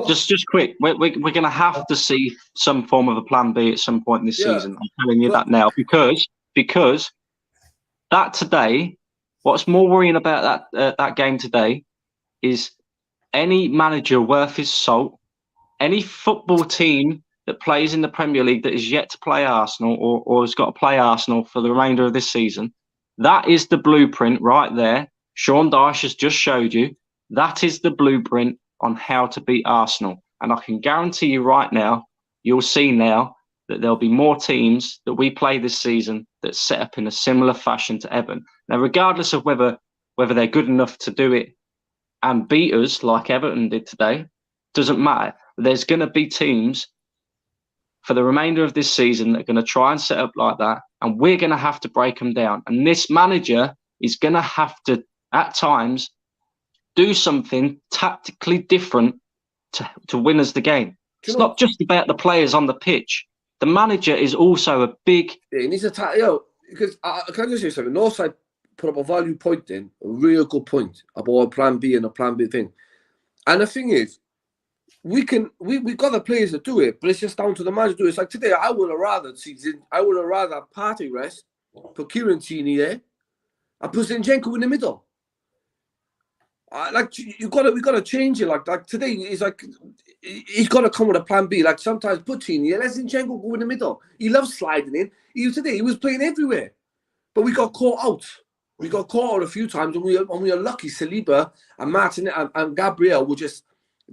just quick. We're going to have to see some form of a plan B at some point in this season. I'm telling you that now because that today, what's more worrying about that game today is any manager worth his salt, any football team that plays in the Premier League that is yet to play Arsenal or has got to play Arsenal for the remainder of this season. That is the blueprint right there. Sean Dyche has just showed you. That is the blueprint on how to beat Arsenal. And I can guarantee you right now, you'll see now that there'll be more teams that we play this season that set up in a similar fashion to Everton. Now, regardless of whether they're good enough to do it and beat us like Everton did today, doesn't matter. There's going to be teams for the remainder of this season that are going to try and set up like that, and we're going to have to break them down. And this manager is going to have to, at times, do something tactically different to win us the game. It's not just about the players on the pitch. The manager is also a big... Yeah, he needs to... because can I just say something? Northside put up a value point in, a real good point about a plan B and a plan B thing. And the thing is, we got the players to do it, but it's just down to the manager to do it. It's like today, I would have rather party rest, put Kieran Tierney there, and put Zinchenko in the middle. We got to change it. Like today, he's got to come with a plan B. Like sometimes put Tierney, let Zinchenko go in the middle. He loves sliding in. He was playing everywhere, but we got caught out. We got caught out a few times, and we are lucky. Saliba and Martin and Gabriel were just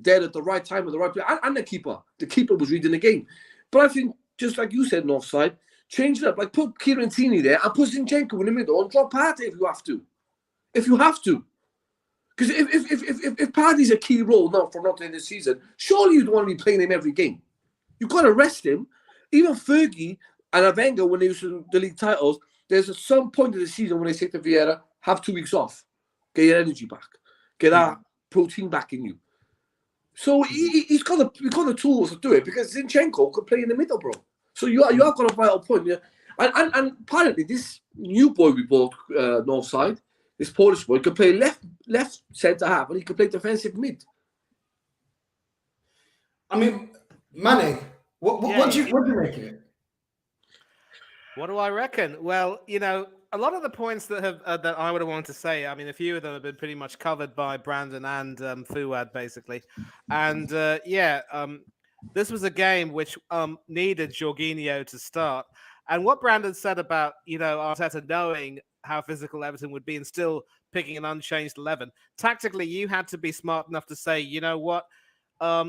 dead at the right time with the right player, and the keeper. The keeper was reading the game. But I think, just like you said, Northside, change it up. Like put Kieran Tierney there and put Zinchenko in the middle and drop Partey if you have to. If you have to. Because if Partey's a key role now for not in this season, surely you don't want to be playing him every game. You've got to rest him. Even Fergie and Wenger, when they used to the league titles, there's some point of the season when they say to Vieira, have 2 weeks off, get your energy back, get that protein back in you. So we've got the tools to do it because Zinchenko could play in the middle, bro. So you have got a vital point. Yeah? And apparently this new boy we bought, Northside, this Polish boy, could play left centre half and he could play defensive mid. I mean, Manny, what do you make of it? What do I reckon? Well, a lot of the points that I would have wanted to say, I mean, a few of them have been pretty much covered by Brandon and Fuad, basically. And this was a game which needed Jorginho to start. And what Brandon said about, Arteta knowing how physical Everton would be and still picking an unchanged 11. Tactically, you had to be smart enough to say, you know what?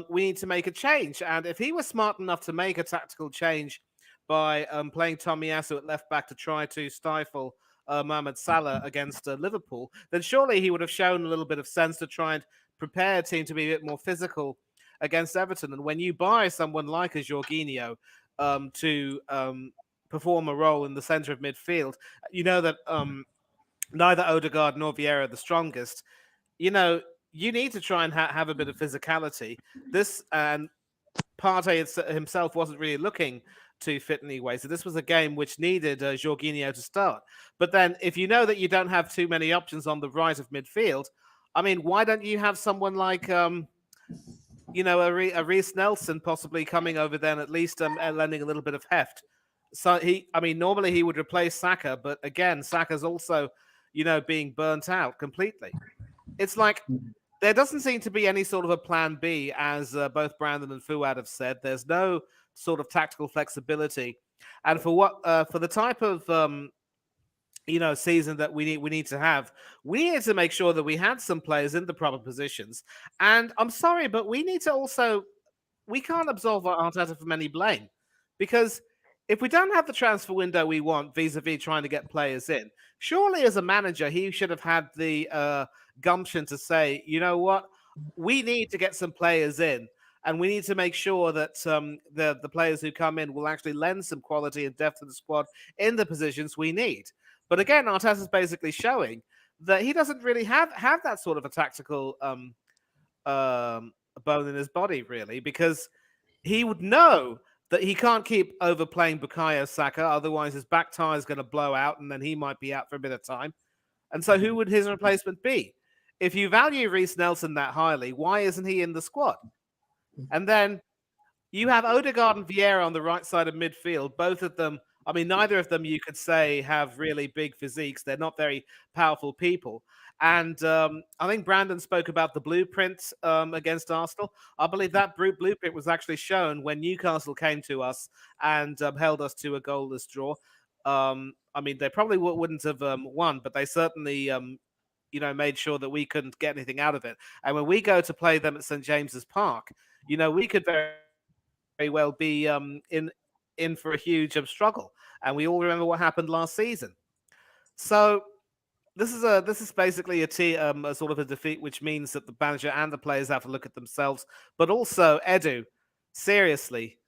we need to make a change. And if he was smart enough to make a tactical change by playing Tomiyasu at left back to try to stifle Mohamed Salah against Liverpool, then surely he would have shown a little bit of sense to try and prepare a team to be a bit more physical against Everton. And when you buy someone like a Jorginho to perform a role in the centre of midfield, you know that neither Odegaard nor Vieira are the strongest. You know, you need to try and have a bit of physicality. This and Partey himself wasn't really looking too fit anyway, so this was a game which needed Jorginho to start. But then, if you know that you don't have too many options on the right of midfield, I mean, why don't you have someone like a Reece Nelson possibly coming over then, at least lending a little bit of heft? So normally he would replace Saka, but again, Saka's also, being burnt out completely. It's like there doesn't seem to be any sort of a plan B, as both Brandon and Fuad have said. There's no sort of tactical flexibility, and for the type of season that we need to have, we need to make sure that we had some players in the proper positions. And I'm sorry, but we need to also, we can't absolve Arteta from any blame, because if we don't have the transfer window we want vis-a-vis trying to get players in, surely as a manager he should have had the gumption to say, you know what, we need to get some players in, and we need to make sure that the players who come in will actually lend some quality and depth to the squad in the positions we need. But again, Arteta's basically showing that he doesn't really have that sort of a tactical bone in his body, really, because he would know that he can't keep overplaying Bukayo Saka, otherwise his back tire is going to blow out and then he might be out for a bit of time. And so who would his replacement be? If you value Reece Nelson that highly, why isn't he in the squad? And then you have Odegaard and Vieira on the right side of midfield. Both of them, I mean, neither of them you could say have really big physiques. They're not very powerful people. And I think Brandon spoke about the blueprint against Arsenal. I believe that blueprint was actually shown when Newcastle came to us and held us to a goalless draw. I mean, they probably wouldn't have won, but they certainly, made sure that we couldn't get anything out of it. And when we go to play them at St. James's Park, we could very well be in for a huge struggle. And we all remember what happened last season. So this is basically a sort of a defeat, which means that the manager and the players have to look at themselves. But also, Edu, seriously,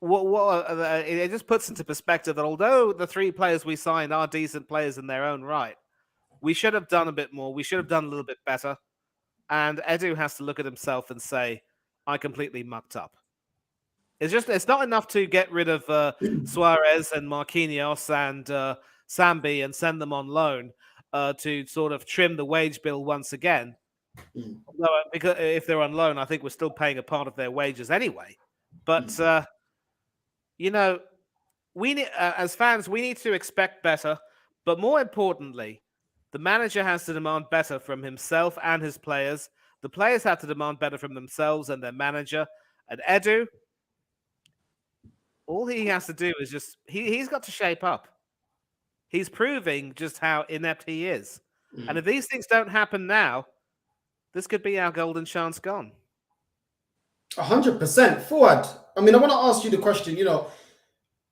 it just puts into perspective that although the three players we signed are decent players in their own right, we should have done a bit more. We should have done a little bit better. And Edu has to look at himself and say, I completely mucked up. It's not enough to get rid of Suarez and Marquinhos and Sambi and send them on loan to sort of trim the wage bill once again. Because if they're on loan, I think we're still paying a part of their wages anyway. But we need, as fans, we need to expect better. But more importantly, the manager has to demand better from himself and his players. The players have to demand better from themselves and their manager. And Edu, all he has to do is just he's got to shape up. He's proving just how inept he is. And if these things don't happen now, this could be our golden chance gone. 100%. Forward. I mean, I want to ask you the question,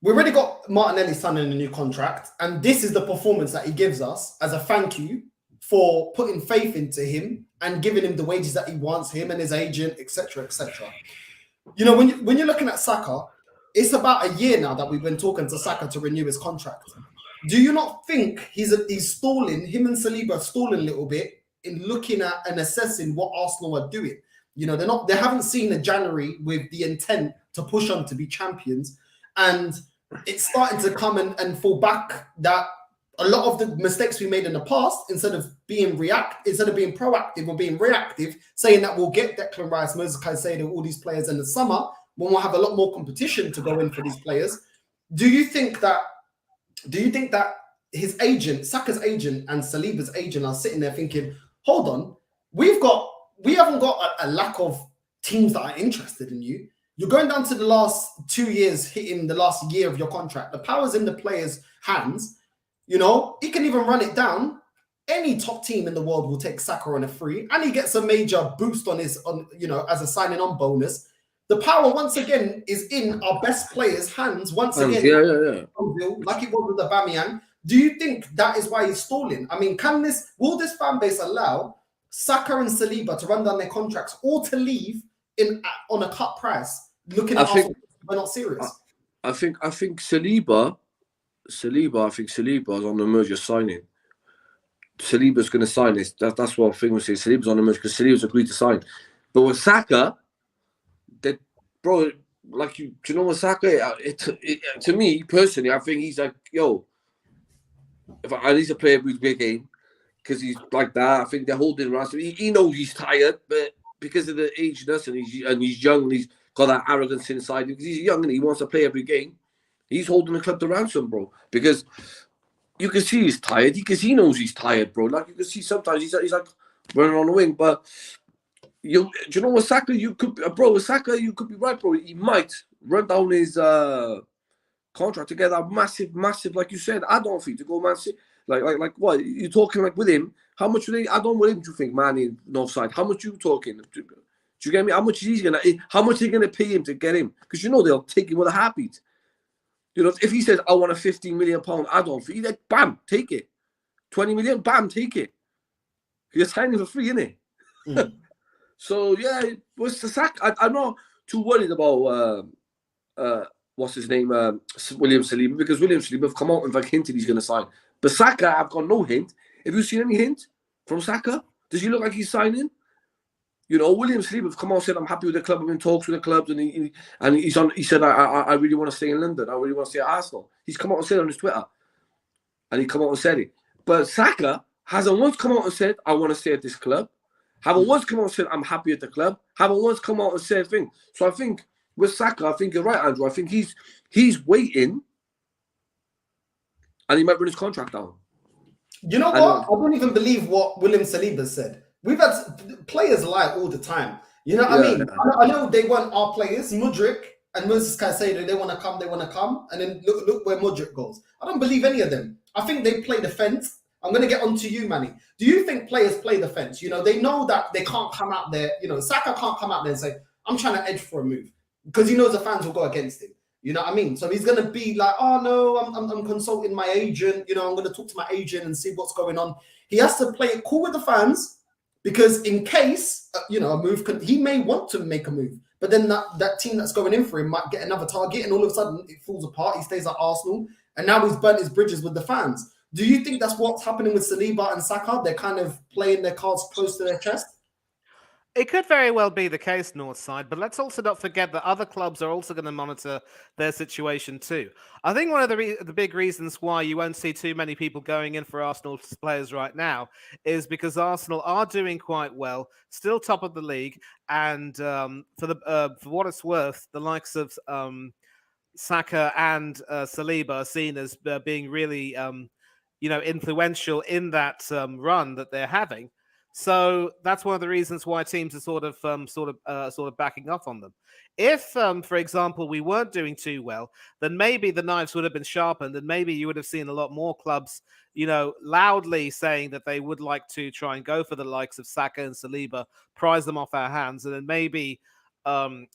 we already got Martinelli signing a new contract, and this is the performance that he gives us as a thank you for putting faith into him and giving him the wages that he wants, him and his agent, etc., etc. When you're looking at Saka, it's about a year now that we've been talking to Saka to renew his contract. Do you not think he's stalling? Him and Saliba are stalling a little bit in looking at and assessing what Arsenal are doing. They haven't seen a January with the intent to push on to be champions, and it's starting to come and fall back that a lot of the mistakes we made in the past, instead of being proactive or being reactive, saying that we'll get Declan Rice, Moses Caicedo, all these players in the summer, when we'll have a lot more competition to go in for these players. Do you think that his agent, Saka's agent and Saliba's agent are sitting there thinking, hold on, we haven't got a lack of teams that are interested in you. You're going down to the last 2 years, hitting the last year of your contract. The power's in the player's hands. He can even run it down. any top team in the world will take Saka on a free, and he gets a major boost on his as a signing on bonus. The power once again is in our best players' hands. Once again, like it was with the Aubameyang. Do you think that is why he's stalling? I mean, will this fan base allow Saka and Saliba to run down their contracts or to leave on a cut price? Looking at us, we're not serious. I think Saliba. I think Saliba is on the merger signing. Saliba's going to sign this. That's what I think we say. Saliba's on the merger because Saliba's agreed to sign. But with Saka, bro, like do you know what Saka? To me personally, I think he's like, yo, if I need to play every big game because he's like that. I think they're holding around. He knows he's tired, but because of the ageness and he's young and he's got that arrogance inside him because he's young and he wants to play every game. He's holding the club to ransom, bro, because you can see he's tired because he knows he's tired, bro. Like you can see sometimes he's like running on the wing, but do you know what, Saka? You could be right, bro. He might run down his contract to get that massive, like you said, add-on fee to go Man City. Like what? You're talking like with him? How much would they add on with him? Do you think, man, in North Side? How much you talking? Do you get me? How much are they gonna pay him to get him? Because they'll take him with a heartbeat. If he says I want a £15 million add-on fee, like bam, take it. 20 million, bam, take it. You're signing for free, innit? Mm. So yeah, what's the sack? I'm not too worried about what's his name, William Saliba, because William Saliba have come out and hinted he's going to sign. But Saka, I've got no hint. Have you seen any hint from Saka? Does he look like he's signing? William Saliba have come out and said, I'm happy with the club. I'm in talks with the clubs, and he said, I really want to stay in London. I really want to stay at Arsenal. He's come out and said it on his Twitter, and he come out and said it. But Saka hasn't once come out and said, I want to stay at this club. Haven't once come out and said, I'm happy at the club. Haven't once come out and said a thing. So I think with Saka, I think you're right, Andrew. I think he's waiting, and he might bring his contract down. You know what? I don't even believe what William Saliba said. We've had players lie all the time. You know what I mean? I know they weren't our players. Mudryk and Moses Caicedo, they want to come. And then look where Mudryk goes. I don't believe any of them. I think they play the fence. I'm going to get on to you, Manny. Do you think players play the fence? They know that they can't come out there. Saka can't come out there and say, I'm trying to edge for a move. Because he knows the fans will go against him. You know what I mean? So he's going to be like, oh, no, I'm consulting my agent. I'm going to talk to my agent and see what's going on. He has to play it cool with the fans. Because in case, a move, he may want to make a move, but then that team that's going in for him might get another target and all of a sudden it falls apart. He stays at Arsenal and now he's burnt his bridges with the fans. Do you think that's what's happening with Saliba and Saka? They're kind of playing their cards close to their chest? It could very well be the case, Northside, but let's also not forget that other clubs are also going to monitor their situation too. I think one of the big reasons why you won't see too many people going in for Arsenal players right now is because Arsenal are doing quite well, still top of the league, and for what it's worth, the likes of Saka and Saliba are seen as being really influential in that run that they're having. So that's one of the reasons why teams are sort of backing off on them. If, for example, we weren't doing too well, then maybe the knives would have been sharpened, and maybe you would have seen a lot more clubs, loudly saying that they would like to try and go for the likes of Saka and Saliba, prize them off our hands, and then maybe the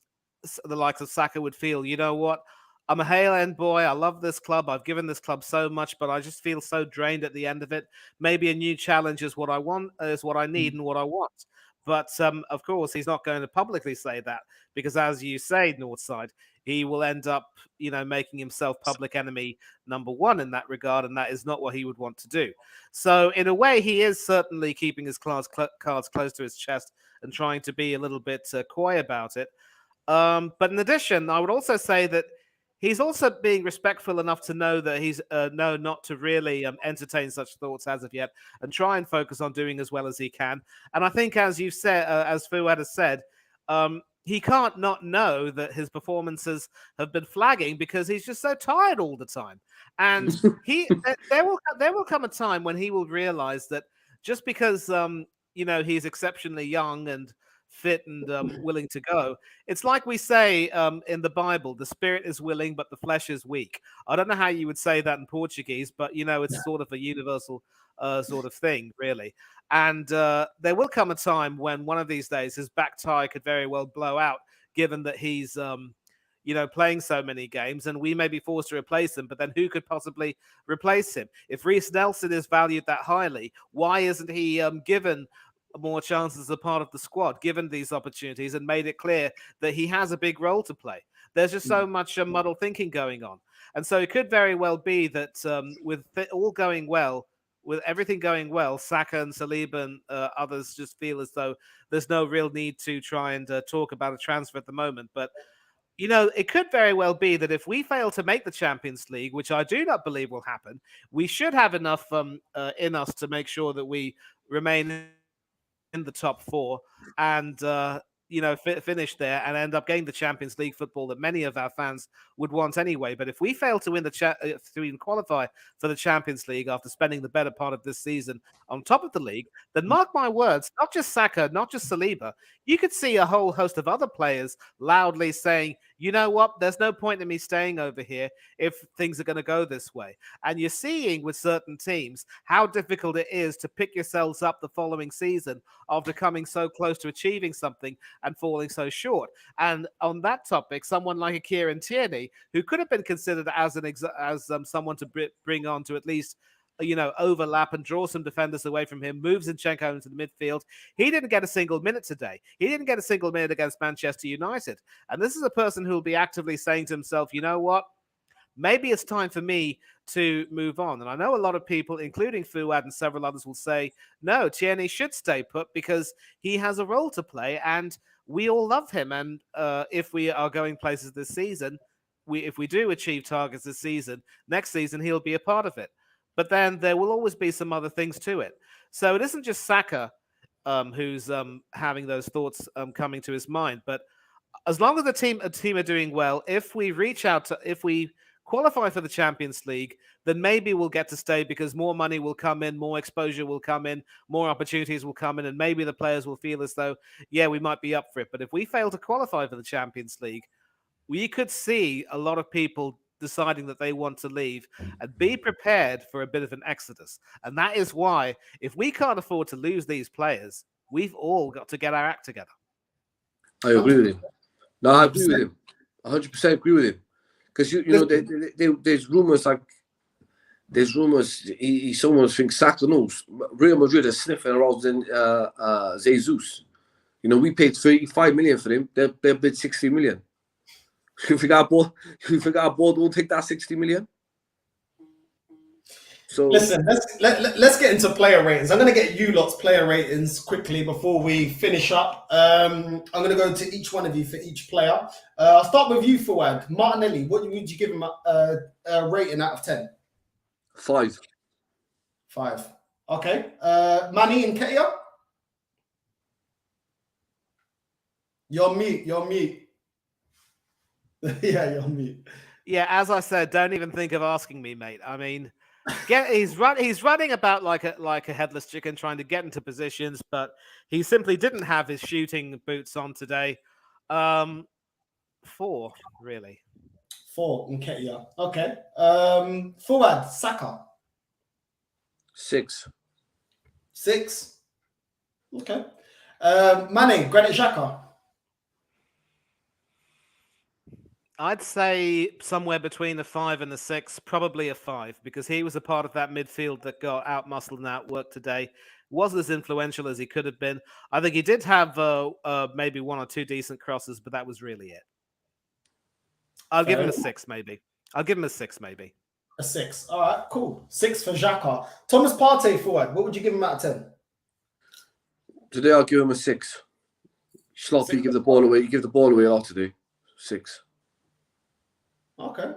likes of Saka would feel, you know what? I'm a Hale End boy. I love this club. I've given this club so much, but I just feel so drained at the end of it. Maybe a new challenge is what I want, is what I need and what I want. But of course, he's not going to publicly say that because, as you say, Northside, he will end up, making himself public enemy number one in that regard, and that is not what he would want to do. So, in a way, he is certainly keeping his cards close to his chest and trying to be a little bit coy about it. But in addition, I would also say that he's also being respectful enough to know that he's not to really entertain such thoughts as of yet, and try and focus on doing as well as he can. And I think, as you said, as Fuad has said, he can't not know that his performances have been flagging because he's just so tired all the time. And there will come a time when he will realize that just because he's exceptionally young and fit and willing to go. It's like we say in the Bible, the spirit is willing, but the flesh is weak. I don't know how you would say that in Portuguese, but it's sort of a universal sort of thing, really. And there will come a time when one of these days his back tie could very well blow out, given that he's playing so many games, and we may be forced to replace him. But then who could possibly replace him? If Reece Nelson is valued that highly, why isn't he given more chances as a part of the squad, given these opportunities, and made it clear that he has a big role to play? There's just so much muddled thinking going on. And so it could very well be that with all going well, with everything going well, Saka and Saliba and others just feel as though there's no real need to try and talk about a transfer at the moment. But it could very well be that if we fail to make the Champions League, which I do not believe will happen, we should have enough in us to make sure that we remain in the top four and finish there and end up getting the Champions League football that many of our fans would want anyway. But if we fail to win to even qualify for the Champions League after spending the better part of this season on top of the league, then mark my words, not just Saka, not just Saliba, you could see a whole host of other players loudly saying, you know what, there's no point in me staying over here if things are going to go this way. And you're seeing with certain teams how difficult it is to pick yourselves up the following season after coming so close to achieving something and falling so short. And on that topic, someone like a Kieran Tierney, who could have been considered as someone to bring on to at least overlap and draw some defenders away from him, moves Zinchenko into the midfield. He didn't get a single minute today. He didn't get a single minute against Manchester United. And this is a person who will be actively saying to himself, you know what? Maybe it's time for me to move on. And I know a lot of people, including Fuad and several others, will say, no, Tierney should stay put because he has a role to play and we all love him. And if we are going places this season, if we do achieve targets this season, next season he'll be a part of it. But then there will always be some other things to it. So it isn't just Saka who's having those thoughts coming to his mind. But as long as the team are doing well, if we qualify for the Champions League, then maybe we'll get to stay because more money will come in, more exposure will come in, more opportunities will come in, and maybe the players will feel as though, yeah, we might be up for it. But if we fail to qualify for the Champions League, we could see a lot of people deciding that they want to leave, and be prepared for a bit of an exodus. And that is why, if we can't afford to lose these players, we've all got to get our act together. I agree with him. No, I agree with him. 100% agree with him. Because there's rumours he almost thinks Saka knows. Real Madrid are sniffing around Jesus. We paid 35 million for him. They bid 60 million. You think our board won't take that 60 million? So listen, let's get into player ratings. I'm going to get you lot's player ratings quickly before we finish up. I'm going to go to each one of you for each player. I'll start with you, Fuad. Martinelli, what would you give him a rating out of 10? 5. 5. Okay. Manny and Ketia? You're mute. Yeah, you're mute. Yeah, as I said, don't even think of asking me, mate. I mean, he's running about like a headless chicken, trying to get into positions, but he simply didn't have his shooting boots on today. 4, really. 4 in Ketia. Okay. Fuad, Saka. 6. 6. Okay. Mane, Granit Xhaka. I'd say somewhere between a 5 and a 6, probably a 5, because he was a part of that midfield that got out-muscled and outworked today. Wasn't as influential as he could have been. I think he did have maybe 1 or 2 decent crosses, but that was really it. I'll give him a 6, maybe. A 6. All right, cool. 6 for Xhaka. Thomas Partey, Fuad, what would you give him out of 10? Today I'll give him a 6. Sloppy, give the ball away. You give the ball away a lot today. 6. Okay,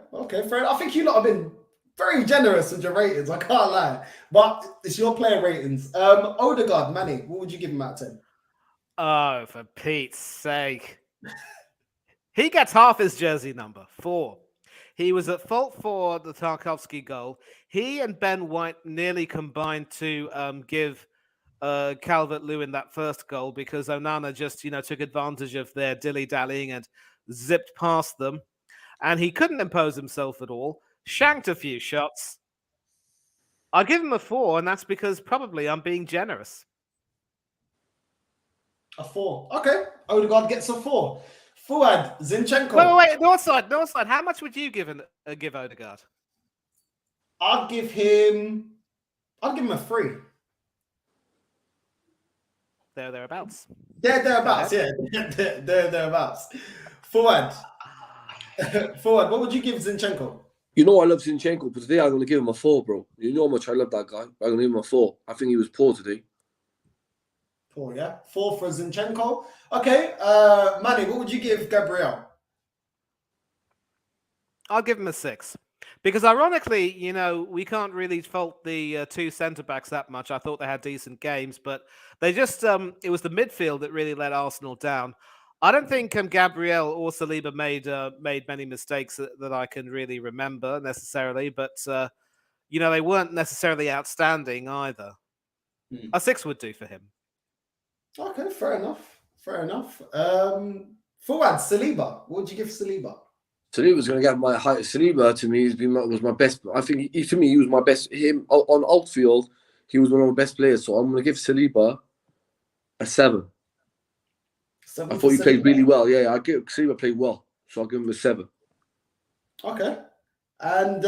fair enough. I think you lot have been very generous with your ratings, I can't lie. But it's your player ratings. Odegaard, Manny, what would you give him out of 10? Oh, for Pete's sake. He gets half his jersey number, 4. He was at fault for the Tarkowski goal. He and Ben White nearly combined to give Calvert-Lewin that first goal because Onana just, took advantage of their dilly-dallying and zipped past them. And he couldn't impose himself at all. Shanked a few shots. I'll give him a 4, and that's because probably I'm being generous. A 4. Okay. Odegaard gets a 4. Fuad, Zinchenko. Wait. North side. How much would you give Odegaard? I'd give him a 3. Thereabouts. Thereabouts, yeah. Thereabouts. Fuad. Fuad, what would you give Zinchenko? You know I love Zinchenko, but today I'm going to give him a 4, bro. You know how much I love that guy. I'm going to give him a 4. I think he was poor today. 4, yeah? 4 for Zinchenko. Okay, Manny, what would you give Gabriel? I'll give him a 6. Because ironically, we can't really fault the 2 centre-backs that much. I thought they had decent games, but they just, it was the midfield that really let Arsenal down. I don't think Gabriel or Saliba made many mistakes that I can really remember necessarily, but, they weren't necessarily outstanding either. A 6 would do for him. Okay, fair enough. Fuad, Saliba, what would you give Saliba? Saliba's going to get my height. Saliba to me was my best. I think to me he was my best. Him on outfield, he was one of my best players. So I'm going to give Saliba a 7. I thought he played really well. Yeah, Saliba played well, so I'll give him a 7. Okay. And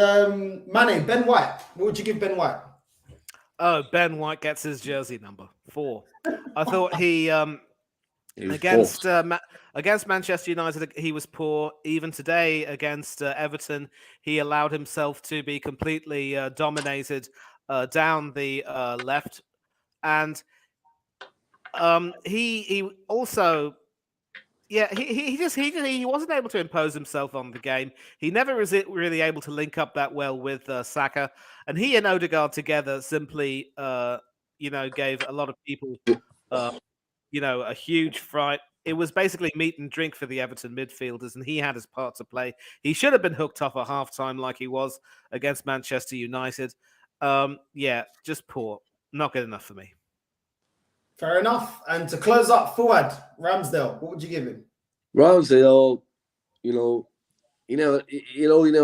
Manny, Ben White, what would you give Ben White? Oh, Ben White gets his jersey number 4. I thought he against Manchester United, he was poor. Even today against Everton, he allowed himself to be completely dominated down the left, and he also, he wasn't able to impose himself on the game. He never was really able to link up that well with Saka, and he and Odegaard together simply, gave a lot of people, a huge fright. It was basically meat and drink for the Everton midfielders, and he had his part to play. He should have been hooked off at halftime like he was against Manchester United. Just poor. Not good enough for me. Fair enough. And to close up, Fuad, Ramsdale, what would you give him? Ramsdale, you know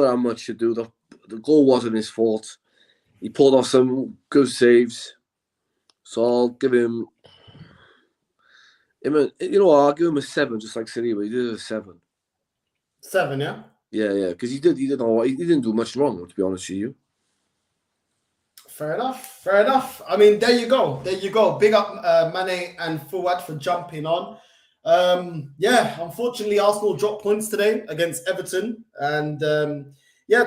how much to do. The goal wasn't his fault. He pulled off some good saves. So I'll give him I'll give him a 7, just like Saliba. He did a 7. 7, yeah? Yeah, because he didn't do much wrong, to be honest with you. Fair enough. I mean, there you go. Big up Mane and Fuad for jumping on. Unfortunately, Arsenal dropped points today against Everton. And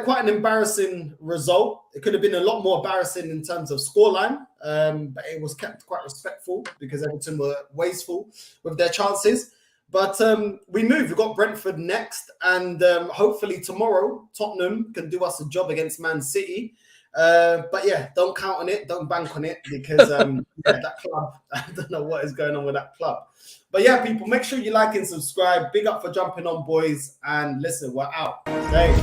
quite an embarrassing result. It could have been a lot more embarrassing in terms of scoreline, but it was kept quite respectful because Everton were wasteful with their chances. But we move. We've got Brentford next. And hopefully tomorrow, Tottenham can do us a job against Man City. Don't count on it. Don't bank on it because that club, I don't know what is going on with that club. But yeah, people, make sure you like and subscribe. Big up for jumping on, boys. And listen, we're out. Stay.